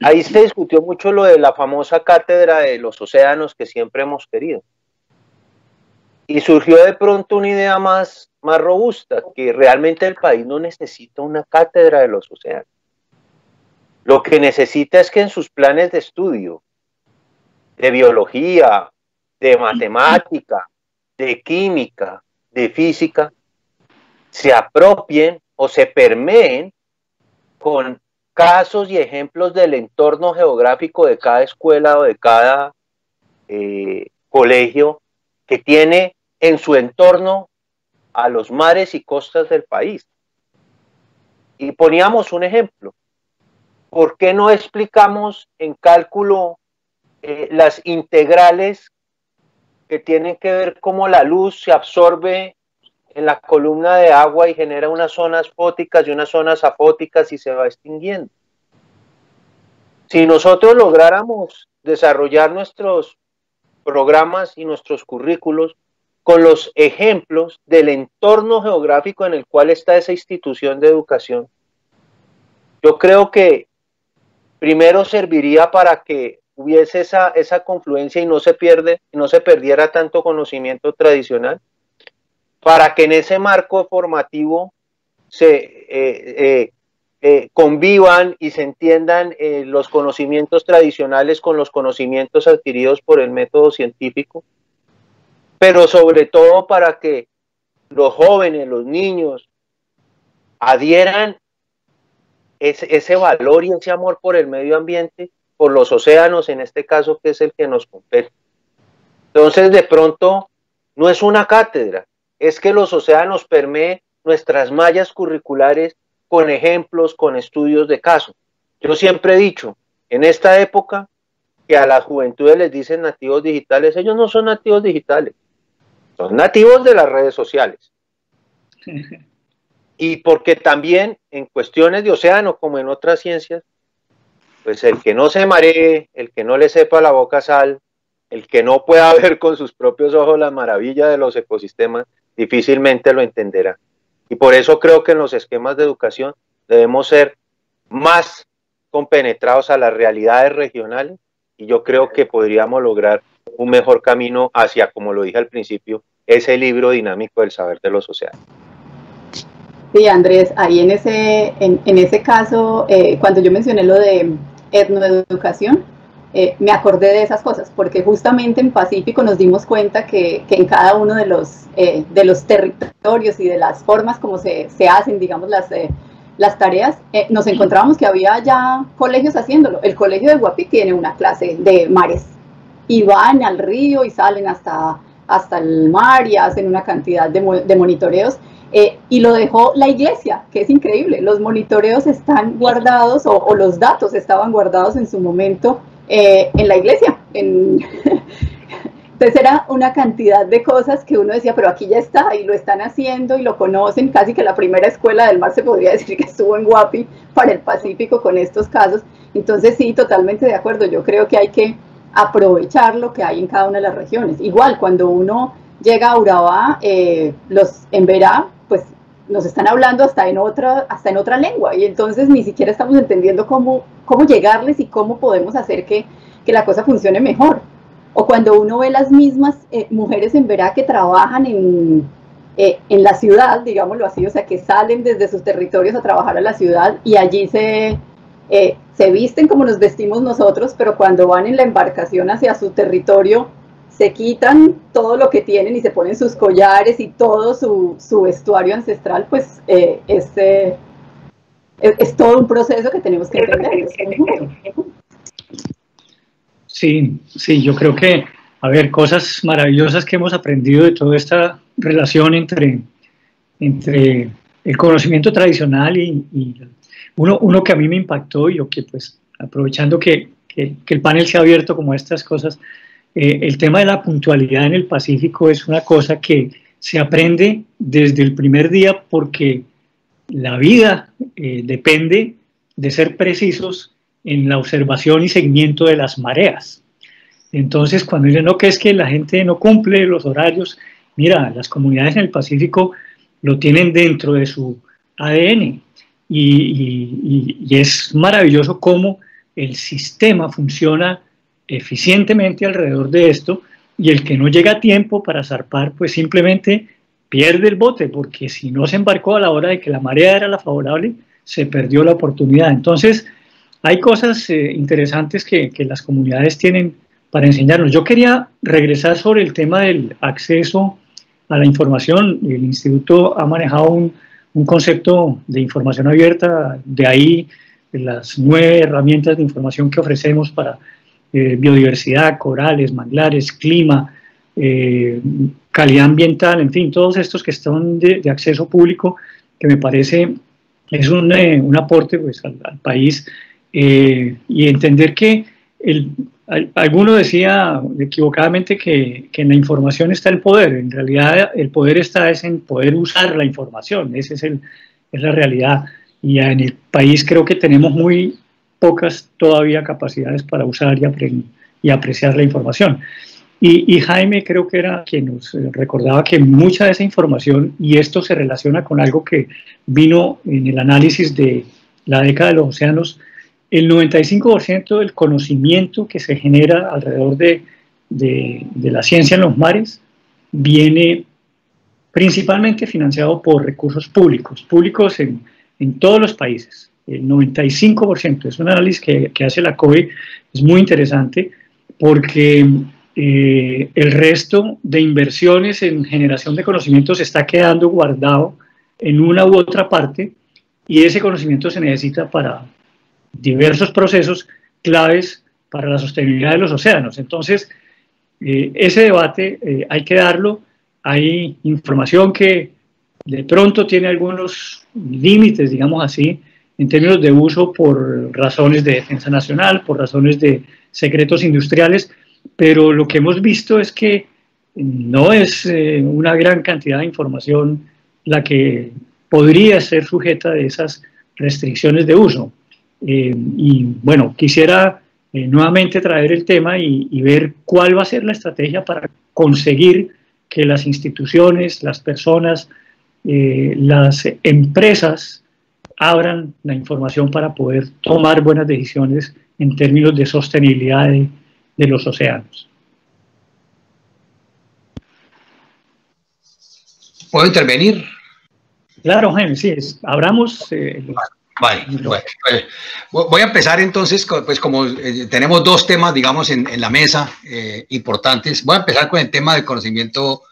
ahí se discutió mucho lo de la famosa cátedra de los océanos que siempre hemos querido. Y surgió de pronto una idea más robusta, que realmente el país no necesita una cátedra de los océanos. Lo que necesita es que en sus planes de estudio, de biología, de matemática, de química, de física, se apropien o se permeen con casos y ejemplos del entorno geográfico de cada escuela o de cada colegio que tiene en su entorno a los mares y costas del país. Y poníamos un ejemplo. ¿Por qué no explicamos en cálculo las integrales que tienen que ver cómo la luz se absorbe en la columna de agua y genera unas zonas fóticas y unas zonas afóticas y se va extinguiendo? Si nosotros lográramos desarrollar nuestros programas y nuestros currículos con los ejemplos del entorno geográfico en el cual está esa institución de educación, yo creo que primero serviría para que hubiese esa confluencia y no se perdiera tanto conocimiento tradicional, para que en ese marco formativo se convivan y se entiendan los conocimientos tradicionales con los conocimientos adquiridos por el método científico, pero sobre todo para que los jóvenes, los niños, adhieran ese valor y ese amor por el medio ambiente, por los océanos en este caso, que es el que nos compete. Entonces, de pronto, no es una cátedra, es que los océanos permeen nuestras mallas curriculares con ejemplos, con estudios de caso. Yo siempre he dicho, en esta época, que a las juventudes les dicen nativos digitales, ellos no son nativos digitales, son nativos de las redes sociales. Y porque también en cuestiones de océano, como en otras ciencias, pues el que no se maree, el que no le sepa la boca sal, el que no pueda ver con sus propios ojos la maravilla de los ecosistemas, difícilmente lo entenderá. Y por eso creo que en los esquemas de educación debemos ser más compenetrados a las realidades regionales, y yo creo que podríamos lograr un mejor camino hacia, como lo dije al principio, ese libro dinámico del saber de los océanos. Sí, Andrés, ahí en ese caso, cuando yo mencioné lo de etnoeducación, me acordé de esas cosas, porque justamente en Pacífico nos dimos cuenta que en cada uno de los territorios y de las formas como se hacen, digamos, las tareas, nos encontrábamos que había ya colegios haciéndolo. El colegio de Guapi tiene una clase de mares, y van al río y salen hasta el mar y hacen una cantidad de monitoreos. Y lo dejó la iglesia, que es increíble. Los monitoreos están guardados, o los datos estaban guardados en su momento en la iglesia. Entonces era una cantidad de cosas que uno decía, pero aquí ya está, y lo están haciendo y lo conocen. Casi que la primera escuela del mar se podría decir que estuvo en Guapi para el Pacífico con estos casos. Entonces sí, totalmente de acuerdo. Yo creo que hay que aprovechar lo que hay en cada una de las regiones. Igual cuando uno llega a Urabá, en Verá, pues nos están hablando hasta en otra lengua, y entonces ni siquiera estamos entendiendo cómo llegarles y cómo podemos hacer que la cosa funcione mejor. O cuando uno ve las mismas mujeres en Verá que trabajan en la ciudad, digámoslo así, o sea, que salen desde sus territorios a trabajar a la ciudad, y allí se visten como nos vestimos nosotros, pero cuando van en la embarcación hacia su territorio, se quitan todo lo que tienen y se ponen sus collares y todo su vestuario ancestral. Pues es todo un proceso que tenemos que entender. Sí, yo creo que, a ver, cosas maravillosas que hemos aprendido de toda esta relación entre el conocimiento tradicional y uno que a mí me impactó, y que pues aprovechando que el panel se ha abierto como a estas cosas, el tema de la puntualidad en el Pacífico es una cosa que se aprende desde el primer día, porque la vida depende de ser precisos en la observación y seguimiento de las mareas. Entonces, cuando dicen, no, que es que la gente no cumple los horarios, mira, las comunidades en el Pacífico lo tienen dentro de su ADN, y es maravilloso cómo el sistema funciona eficientemente alrededor de esto, y el que no llega a tiempo para zarpar, pues simplemente pierde el bote, porque si no se embarcó a la hora de que la marea era la favorable, se perdió la oportunidad. Entonces, hay cosas interesantes que las comunidades tienen para enseñarnos. Yo quería regresar sobre el tema del acceso a la información. El instituto ha manejado un concepto de información abierta, de ahí las 9 herramientas de información que ofrecemos para biodiversidad, corales, manglares, clima, calidad ambiental, en fin, todos estos que están de acceso público, que me parece es un aporte pues, al país, y entender que alguno decía equivocadamente que en la información está el poder. En realidad el poder está en poder usar la información, esa es la realidad, y en el país creo que tenemos muy pocas todavía capacidades para usar y apreciar la información. Y Jaime creo que era quien nos recordaba que mucha de esa información, y esto se relaciona con algo que vino en el análisis de la década de los océanos, el 95% del conocimiento que se genera alrededor de la ciencia en los mares viene principalmente financiado por recursos públicos en todos los países. El 95%, es un análisis que hace la COE, es muy interesante porque el resto de inversiones en generación de conocimiento se está quedando guardado en una u otra parte, y ese conocimiento se necesita para diversos procesos claves para la sostenibilidad de los océanos. Entonces, ese debate hay que darlo. Hay información que de pronto tiene algunos límites, digamos así, en términos de uso por razones de defensa nacional, por razones de secretos industriales, pero lo que hemos visto es que no es una gran cantidad de información la que podría ser sujeta de esas restricciones de uso. Y bueno, quisiera nuevamente traer el tema y ver cuál va a ser la estrategia para conseguir que las instituciones, las personas, las empresas abran la información para poder tomar buenas decisiones en términos de sostenibilidad de los océanos. ¿Puedo intervenir? Claro, Jaime, sí, abramos. Vale, bueno, voy a empezar entonces, pues como tenemos dos temas, digamos, en la mesa importantes, voy a empezar con el tema del conocimiento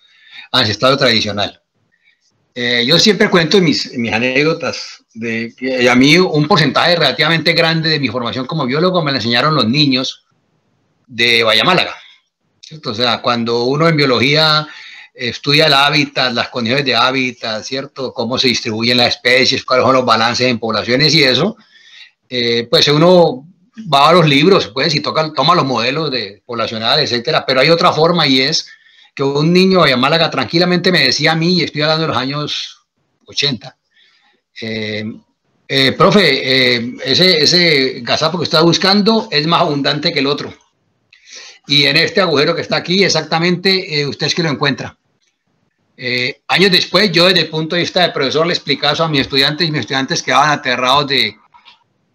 ancestral o tradicional. Yo siempre cuento en mis anécdotas de que a mí un porcentaje relativamente grande de mi formación como biólogo me lo enseñaron los niños de Bahía Málaga, ¿cierto? O sea, cuando uno en biología estudia el hábitat, las condiciones de hábitat, ¿cierto? Cómo se distribuyen las especies, cuáles son los balances en poblaciones y eso, pues uno va a los libros, pues, y toma los modelos poblacionales, etcétera, pero hay otra forma, y es que un niño de Málaga tranquilamente me decía a mí, y estoy hablando de los años 80, profe, ese gazapo que está buscando es más abundante que el otro. Y en este agujero que está aquí, exactamente, usted es que lo encuentra. Años después, yo desde el punto de vista de profesor le explicaba eso a mis estudiantes, y mis estudiantes quedaban aterrados de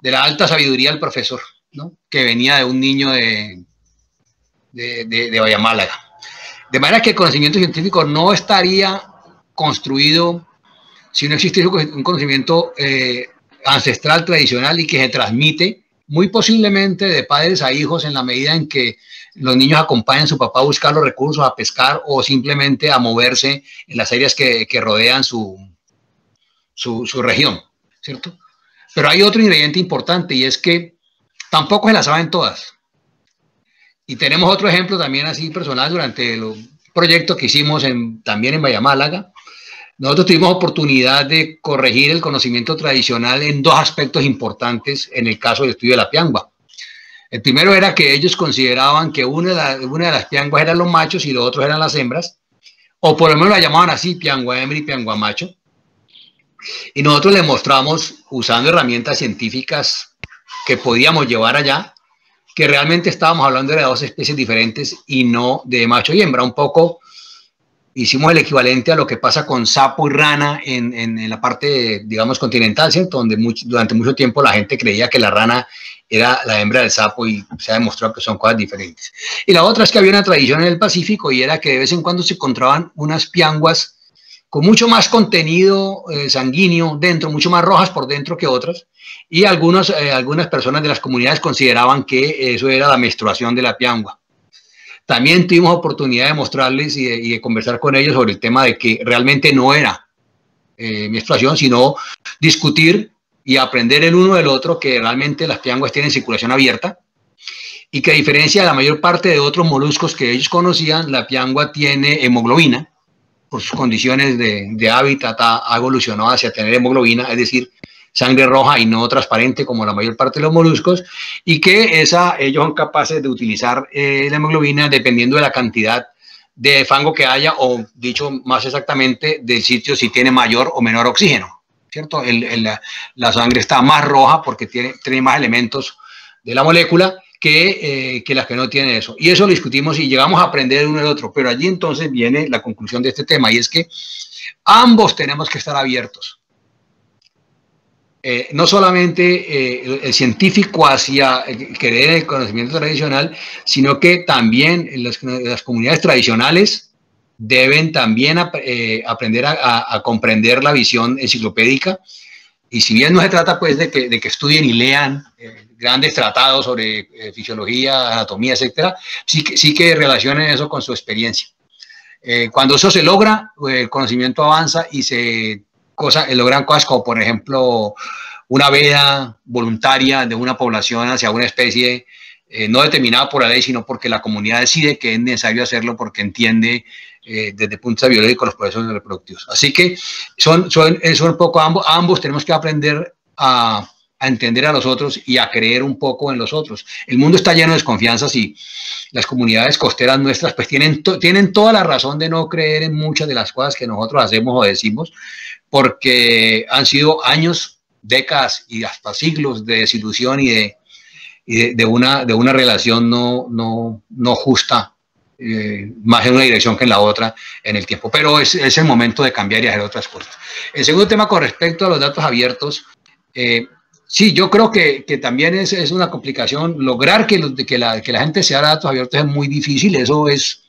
la alta sabiduría del profesor, ¿no? Que venía de un niño de Bahía Málaga. De manera que el conocimiento científico no estaría construido si no existiese un conocimiento ancestral, tradicional, y que se transmite muy posiblemente de padres a hijos en la medida en que los niños acompañan a su papá a buscar los recursos, a pescar o simplemente a moverse en las áreas que rodean su región, ¿cierto? Pero hay otro ingrediente importante, y es que tampoco se la saben todas. Y tenemos otro ejemplo también así personal durante el proyecto que hicimos también en Bahía Málaga. Nosotros tuvimos oportunidad de corregir el conocimiento tradicional en dos aspectos importantes en el caso del estudio de la piangua. El primero era que ellos consideraban que una de las pianguas eran los machos y los otros eran las hembras, o por lo menos la llamaban así, piangua hembra y piangua macho. Y nosotros les mostramos, usando herramientas científicas que podíamos llevar allá, que realmente estábamos hablando de dos especies diferentes y no de macho y hembra, un poco hicimos el equivalente a lo que pasa con sapo y rana en la parte, digamos, continental, ¿cierto? Donde durante mucho tiempo la gente creía que la rana era la hembra del sapo y se ha demostrado que son cosas diferentes. Y la otra es que había una tradición en el Pacífico y era que de vez en cuando se encontraban unas pianguas con mucho más contenido sanguíneo dentro, mucho más rojas por dentro que otras, y algunas personas de las comunidades consideraban que eso era la menstruación de la piangua. También tuvimos oportunidad de mostrarles y de conversar con ellos sobre el tema de que realmente no era menstruación, sino discutir y aprender el uno del otro que realmente las pianguas tienen circulación abierta y que a diferencia de la mayor parte de otros moluscos que ellos conocían, la piangua tiene hemoglobina. Por sus condiciones de hábitat ha evolucionado hacia tener hemoglobina, es decir, sangre roja y no transparente como la mayor parte de los moluscos, y que ellos son capaces de utilizar la hemoglobina dependiendo de la cantidad de fango que haya, o dicho más exactamente, del sitio si tiene mayor o menor oxígeno, ¿cierto? La sangre está más roja porque tiene más elementos de la molécula que las que no tienen eso. Y eso lo discutimos y llegamos a aprender de uno del otro, pero allí entonces viene la conclusión de este tema, y es que ambos tenemos que estar abiertos. No solamente el científico hacia creer en el conocimiento tradicional, sino que también las comunidades tradicionales deben también aprender a comprender la visión enciclopédica. Y si bien no se trata pues de que estudien y lean grandes tratados sobre fisiología, anatomía, etcétera, sí que relacionen eso con su experiencia. Cuando eso se logra, el conocimiento avanza y logran cosas como, por ejemplo, una veda voluntaria de una población hacia una especie no determinada por la ley, sino porque la comunidad decide que es necesario hacerlo porque entiende desde el punto de vista biológico los procesos reproductivos. Así que son un poco ambos tenemos que aprender a entender a los otros y a creer un poco en los otros. El mundo está lleno de desconfianzas y las comunidades costeras nuestras pues tienen toda la razón de no creer en muchas de las cosas que nosotros hacemos o decimos, porque han sido años, décadas y hasta siglos de desilusión y de una relación no justa, más en una dirección que en la otra en el tiempo. Pero es el momento de cambiar y hacer otras cosas. El segundo tema con respecto a los datos abiertos, sí, yo creo que también es una complicación. Lograr que la gente se haga datos abiertos es muy difícil. Eso es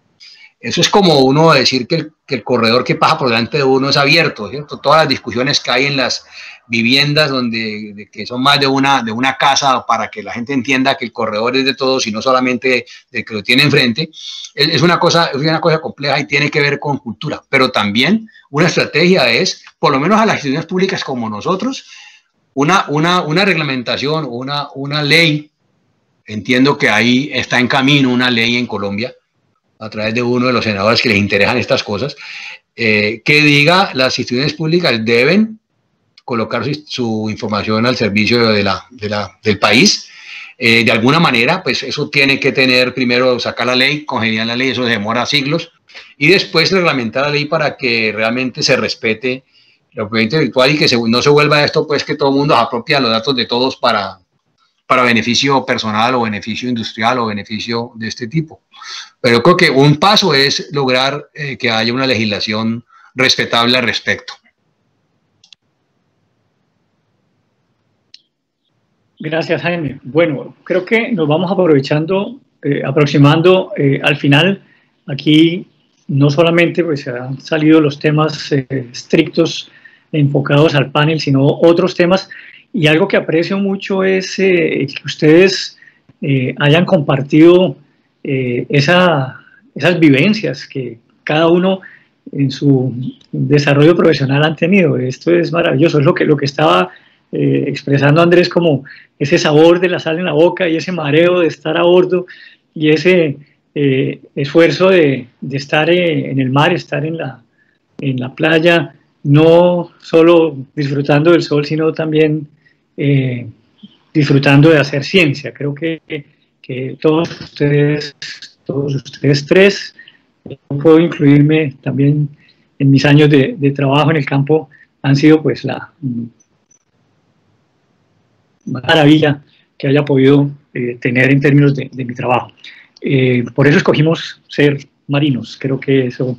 como uno decir que el corredor que pasa por delante de uno es abierto, ¿cierto? Todas las discusiones que hay en las viviendas que son más de una casa para que la gente entienda que el corredor es de todos y no solamente del que lo tiene enfrente, es una cosa compleja y tiene que ver con cultura. Pero también una estrategia es, por lo menos a las instituciones públicas como nosotros, una reglamentación, una ley. Entiendo que ahí está en camino una ley en Colombia, a través de uno de los senadores que les interesan estas cosas, que diga las instituciones públicas deben colocar su información al servicio del país. De alguna manera, pues eso tiene que tener primero sacar la ley, congeniar la ley, eso demora siglos, y después reglamentar la ley para que realmente se respete la propiedad intelectual y que no se vuelva esto, pues que todo el mundo apropia los datos de todos para beneficio personal o beneficio industrial o beneficio de este tipo. Pero creo que un paso es lograr que haya una legislación respetable al respecto. Gracias, Jaime. Bueno, creo que nos vamos aproximando al final. Aquí no solamente pues, han salido los temas estrictos enfocados al panel, sino otros temas. Y algo que aprecio mucho es que ustedes hayan compartido esas vivencias que cada uno en su desarrollo profesional han tenido. Esto es maravilloso, es lo que estaba expresando Andrés, como ese sabor de la sal en la boca y ese mareo de estar a bordo y ese esfuerzo de estar en el mar, estar en la playa, no solo disfrutando del sol, sino también disfrutando de hacer ciencia. Creo que todos ustedes tres, puedo incluirme también en mis años de trabajo en el campo, han sido pues la maravilla que haya podido tener en términos de mi trabajo. Por eso escogimos ser marinos. Creo que eso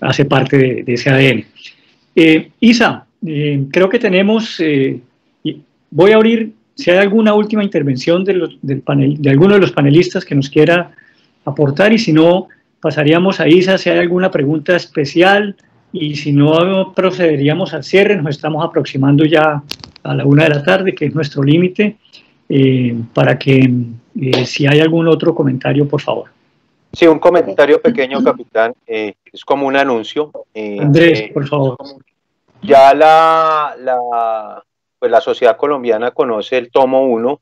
hace parte de ese ADN. Isa, creo que tenemos, voy a abrir, si hay alguna última intervención del panel, de alguno de los panelistas que nos quiera aportar, y si no, pasaríamos a Isa si hay alguna pregunta especial, y si no, procederíamos al cierre. Nos estamos aproximando ya a la 1 de la tarde, que es nuestro límite, para que si hay algún otro comentario, por favor. Sí, un comentario pequeño, capitán, es como un anuncio. Andrés, por favor. Ya pues la sociedad colombiana conoce el tomo 1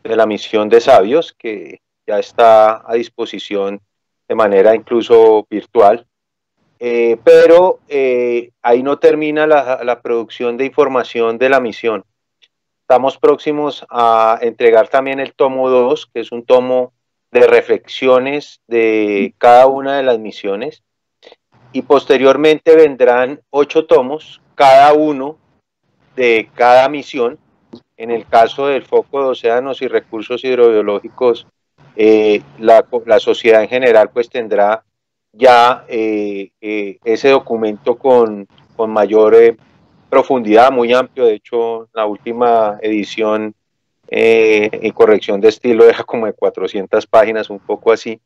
de la misión de sabios, que ya está a disposición de manera incluso virtual. Pero ahí no termina la producción de información de la misión. Estamos próximos a entregar también el tomo 2, que es un tomo de reflexiones de cada una de las misiones, y posteriormente vendrán 8 tomos, cada uno de cada misión. En el caso del foco de océanos y recursos hidrobiológicos, la sociedad en general pues tendrá ya ese documento con mayor profundidad, muy amplio. De hecho, la última edición y corrección de estilo deja como de 400 páginas, un poco así.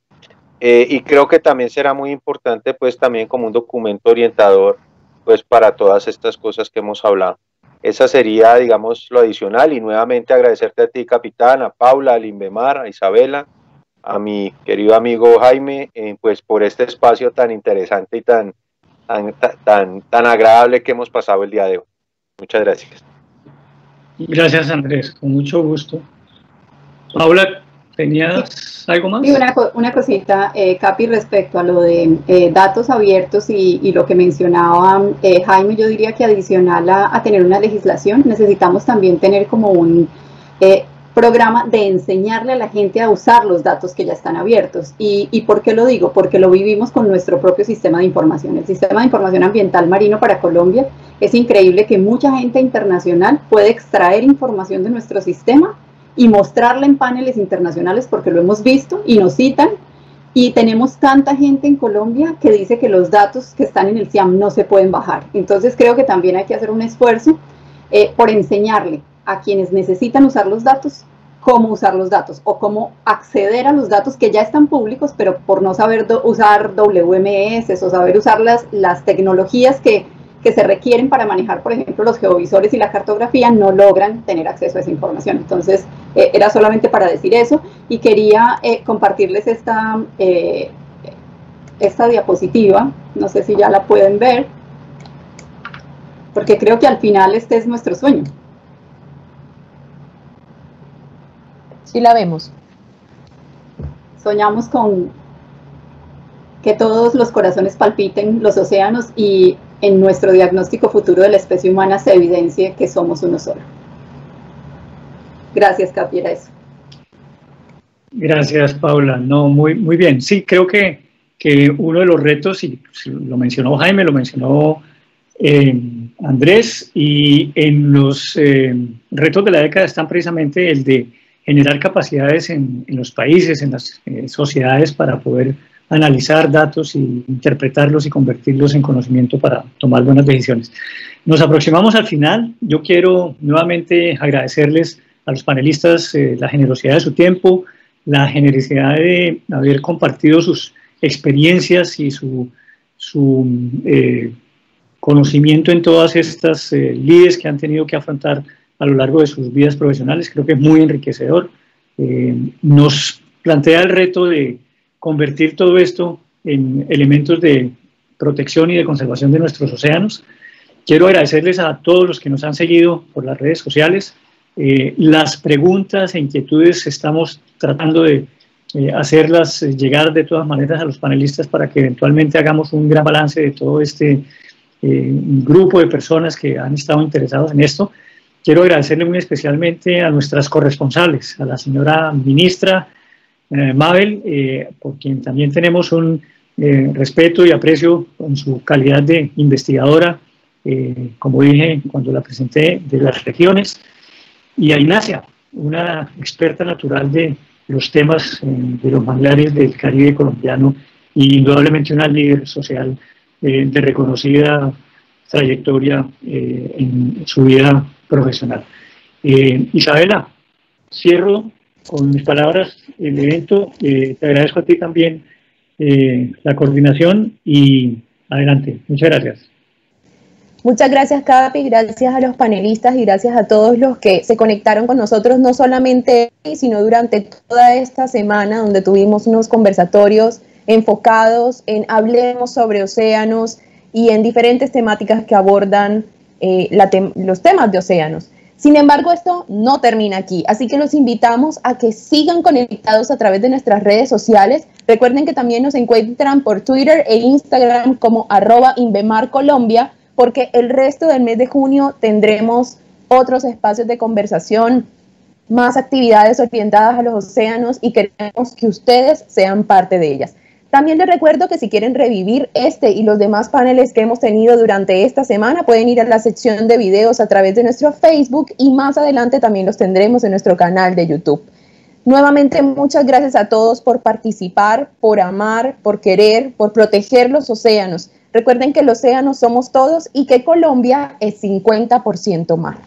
Y creo que también será muy importante, pues también como un documento orientador, pues para todas estas cosas que hemos hablado. Esa sería, digamos, lo adicional, y nuevamente agradecerte a ti, capitán, a Paula, al INVEMAR, a Isabela, a mi querido amigo Jaime, pues por este espacio tan interesante y tan agradable que hemos pasado el día de hoy. Muchas gracias. Gracias, Andrés, con mucho gusto. Paula, ¿tenías algo más? Sí, una cosita, Capi, respecto a lo de datos abiertos y lo que mencionaba Jaime. Yo diría que adicional a tener una legislación, necesitamos también tener como un programa de enseñarle a la gente a usar los datos que ya están abiertos. ¿Y por qué lo digo? Porque lo vivimos con nuestro propio sistema de información. El sistema de información ambiental marino para Colombia, es increíble que mucha gente internacional puede extraer información de nuestro sistema y mostrarla en paneles internacionales, porque lo hemos visto y nos citan. Y tenemos tanta gente en Colombia que dice que los datos que están en el CIAM no se pueden bajar. Entonces creo que también hay que hacer un esfuerzo por enseñarle a quienes necesitan usar los datos cómo usar los datos, o cómo acceder a los datos que ya están públicos, pero por no saber usar WMS o saber usar las tecnologías que se requieren para manejar, por ejemplo, los geovisores y la cartografía, no logran tener acceso a esa información. Entonces, era solamente para decir eso, y quería compartirles esta diapositiva. No sé si ya la pueden ver, porque creo que al final este es nuestro sueño. Sí la vemos. Soñamos con que todos los corazones palpiten los océanos, y en nuestro diagnóstico futuro de la especie humana se evidencie que somos uno solo. Gracias, Capi, era eso. Gracias, Paula. No, muy bien. Sí, creo que uno de los retos, y lo mencionó Jaime, lo mencionó Andrés, y en los retos de la década están precisamente el de generar capacidades en los países, en las sociedades, para poder analizar datos y interpretarlos y convertirlos en conocimiento para tomar buenas decisiones. Nos aproximamos al final. Yo quiero nuevamente agradecerles a los panelistas la generosidad de su tiempo, la generosidad de haber compartido sus experiencias y su conocimiento en todas estas lides que han tenido que afrontar a lo largo de sus vidas profesionales. Creo que es muy enriquecedor. Nos plantea el reto de convertir todo esto en elementos de protección y de conservación de nuestros océanos. Quiero agradecerles a todos los que nos han seguido por las redes sociales. Las preguntas e inquietudes estamos tratando de hacerlas llegar de todas maneras a los panelistas, para que eventualmente hagamos un gran balance de todo este grupo de personas que han estado interesados en esto. Quiero agradecerle muy especialmente a nuestras corresponsales, a la señora ministra Mabel, por quien también tenemos un respeto y aprecio en su calidad de investigadora, como dije cuando la presenté, de las regiones, y a Ignacia, una experta natural de los temas de los manglares del Caribe colombiano, y indudablemente una líder social de reconocida trayectoria en su vida profesional. Isabela, cierro con mis palabras el evento. Te agradezco a ti también la coordinación y adelante. Muchas gracias. Muchas gracias, Capi, gracias a los panelistas y gracias a todos los que se conectaron con nosotros, no solamente hoy, sino durante toda esta semana, donde tuvimos unos conversatorios enfocados en hablemos sobre océanos y en diferentes temáticas que abordan los temas de océanos. Sin embargo, esto no termina aquí, así que los invitamos a que sigan conectados a través de nuestras redes sociales. Recuerden que también nos encuentran por Twitter e Instagram como @INVEMARColombia, porque el resto del mes de junio tendremos otros espacios de conversación, más actividades orientadas a los océanos y queremos que ustedes sean parte de ellas. También les recuerdo que si quieren revivir este y los demás paneles que hemos tenido durante esta semana, pueden ir a la sección de videos a través de nuestro Facebook y más adelante también los tendremos en nuestro canal de YouTube. Nuevamente, muchas gracias a todos por participar, por amar, por querer, por proteger los océanos. Recuerden que el océano somos todos y que Colombia es 50% mar.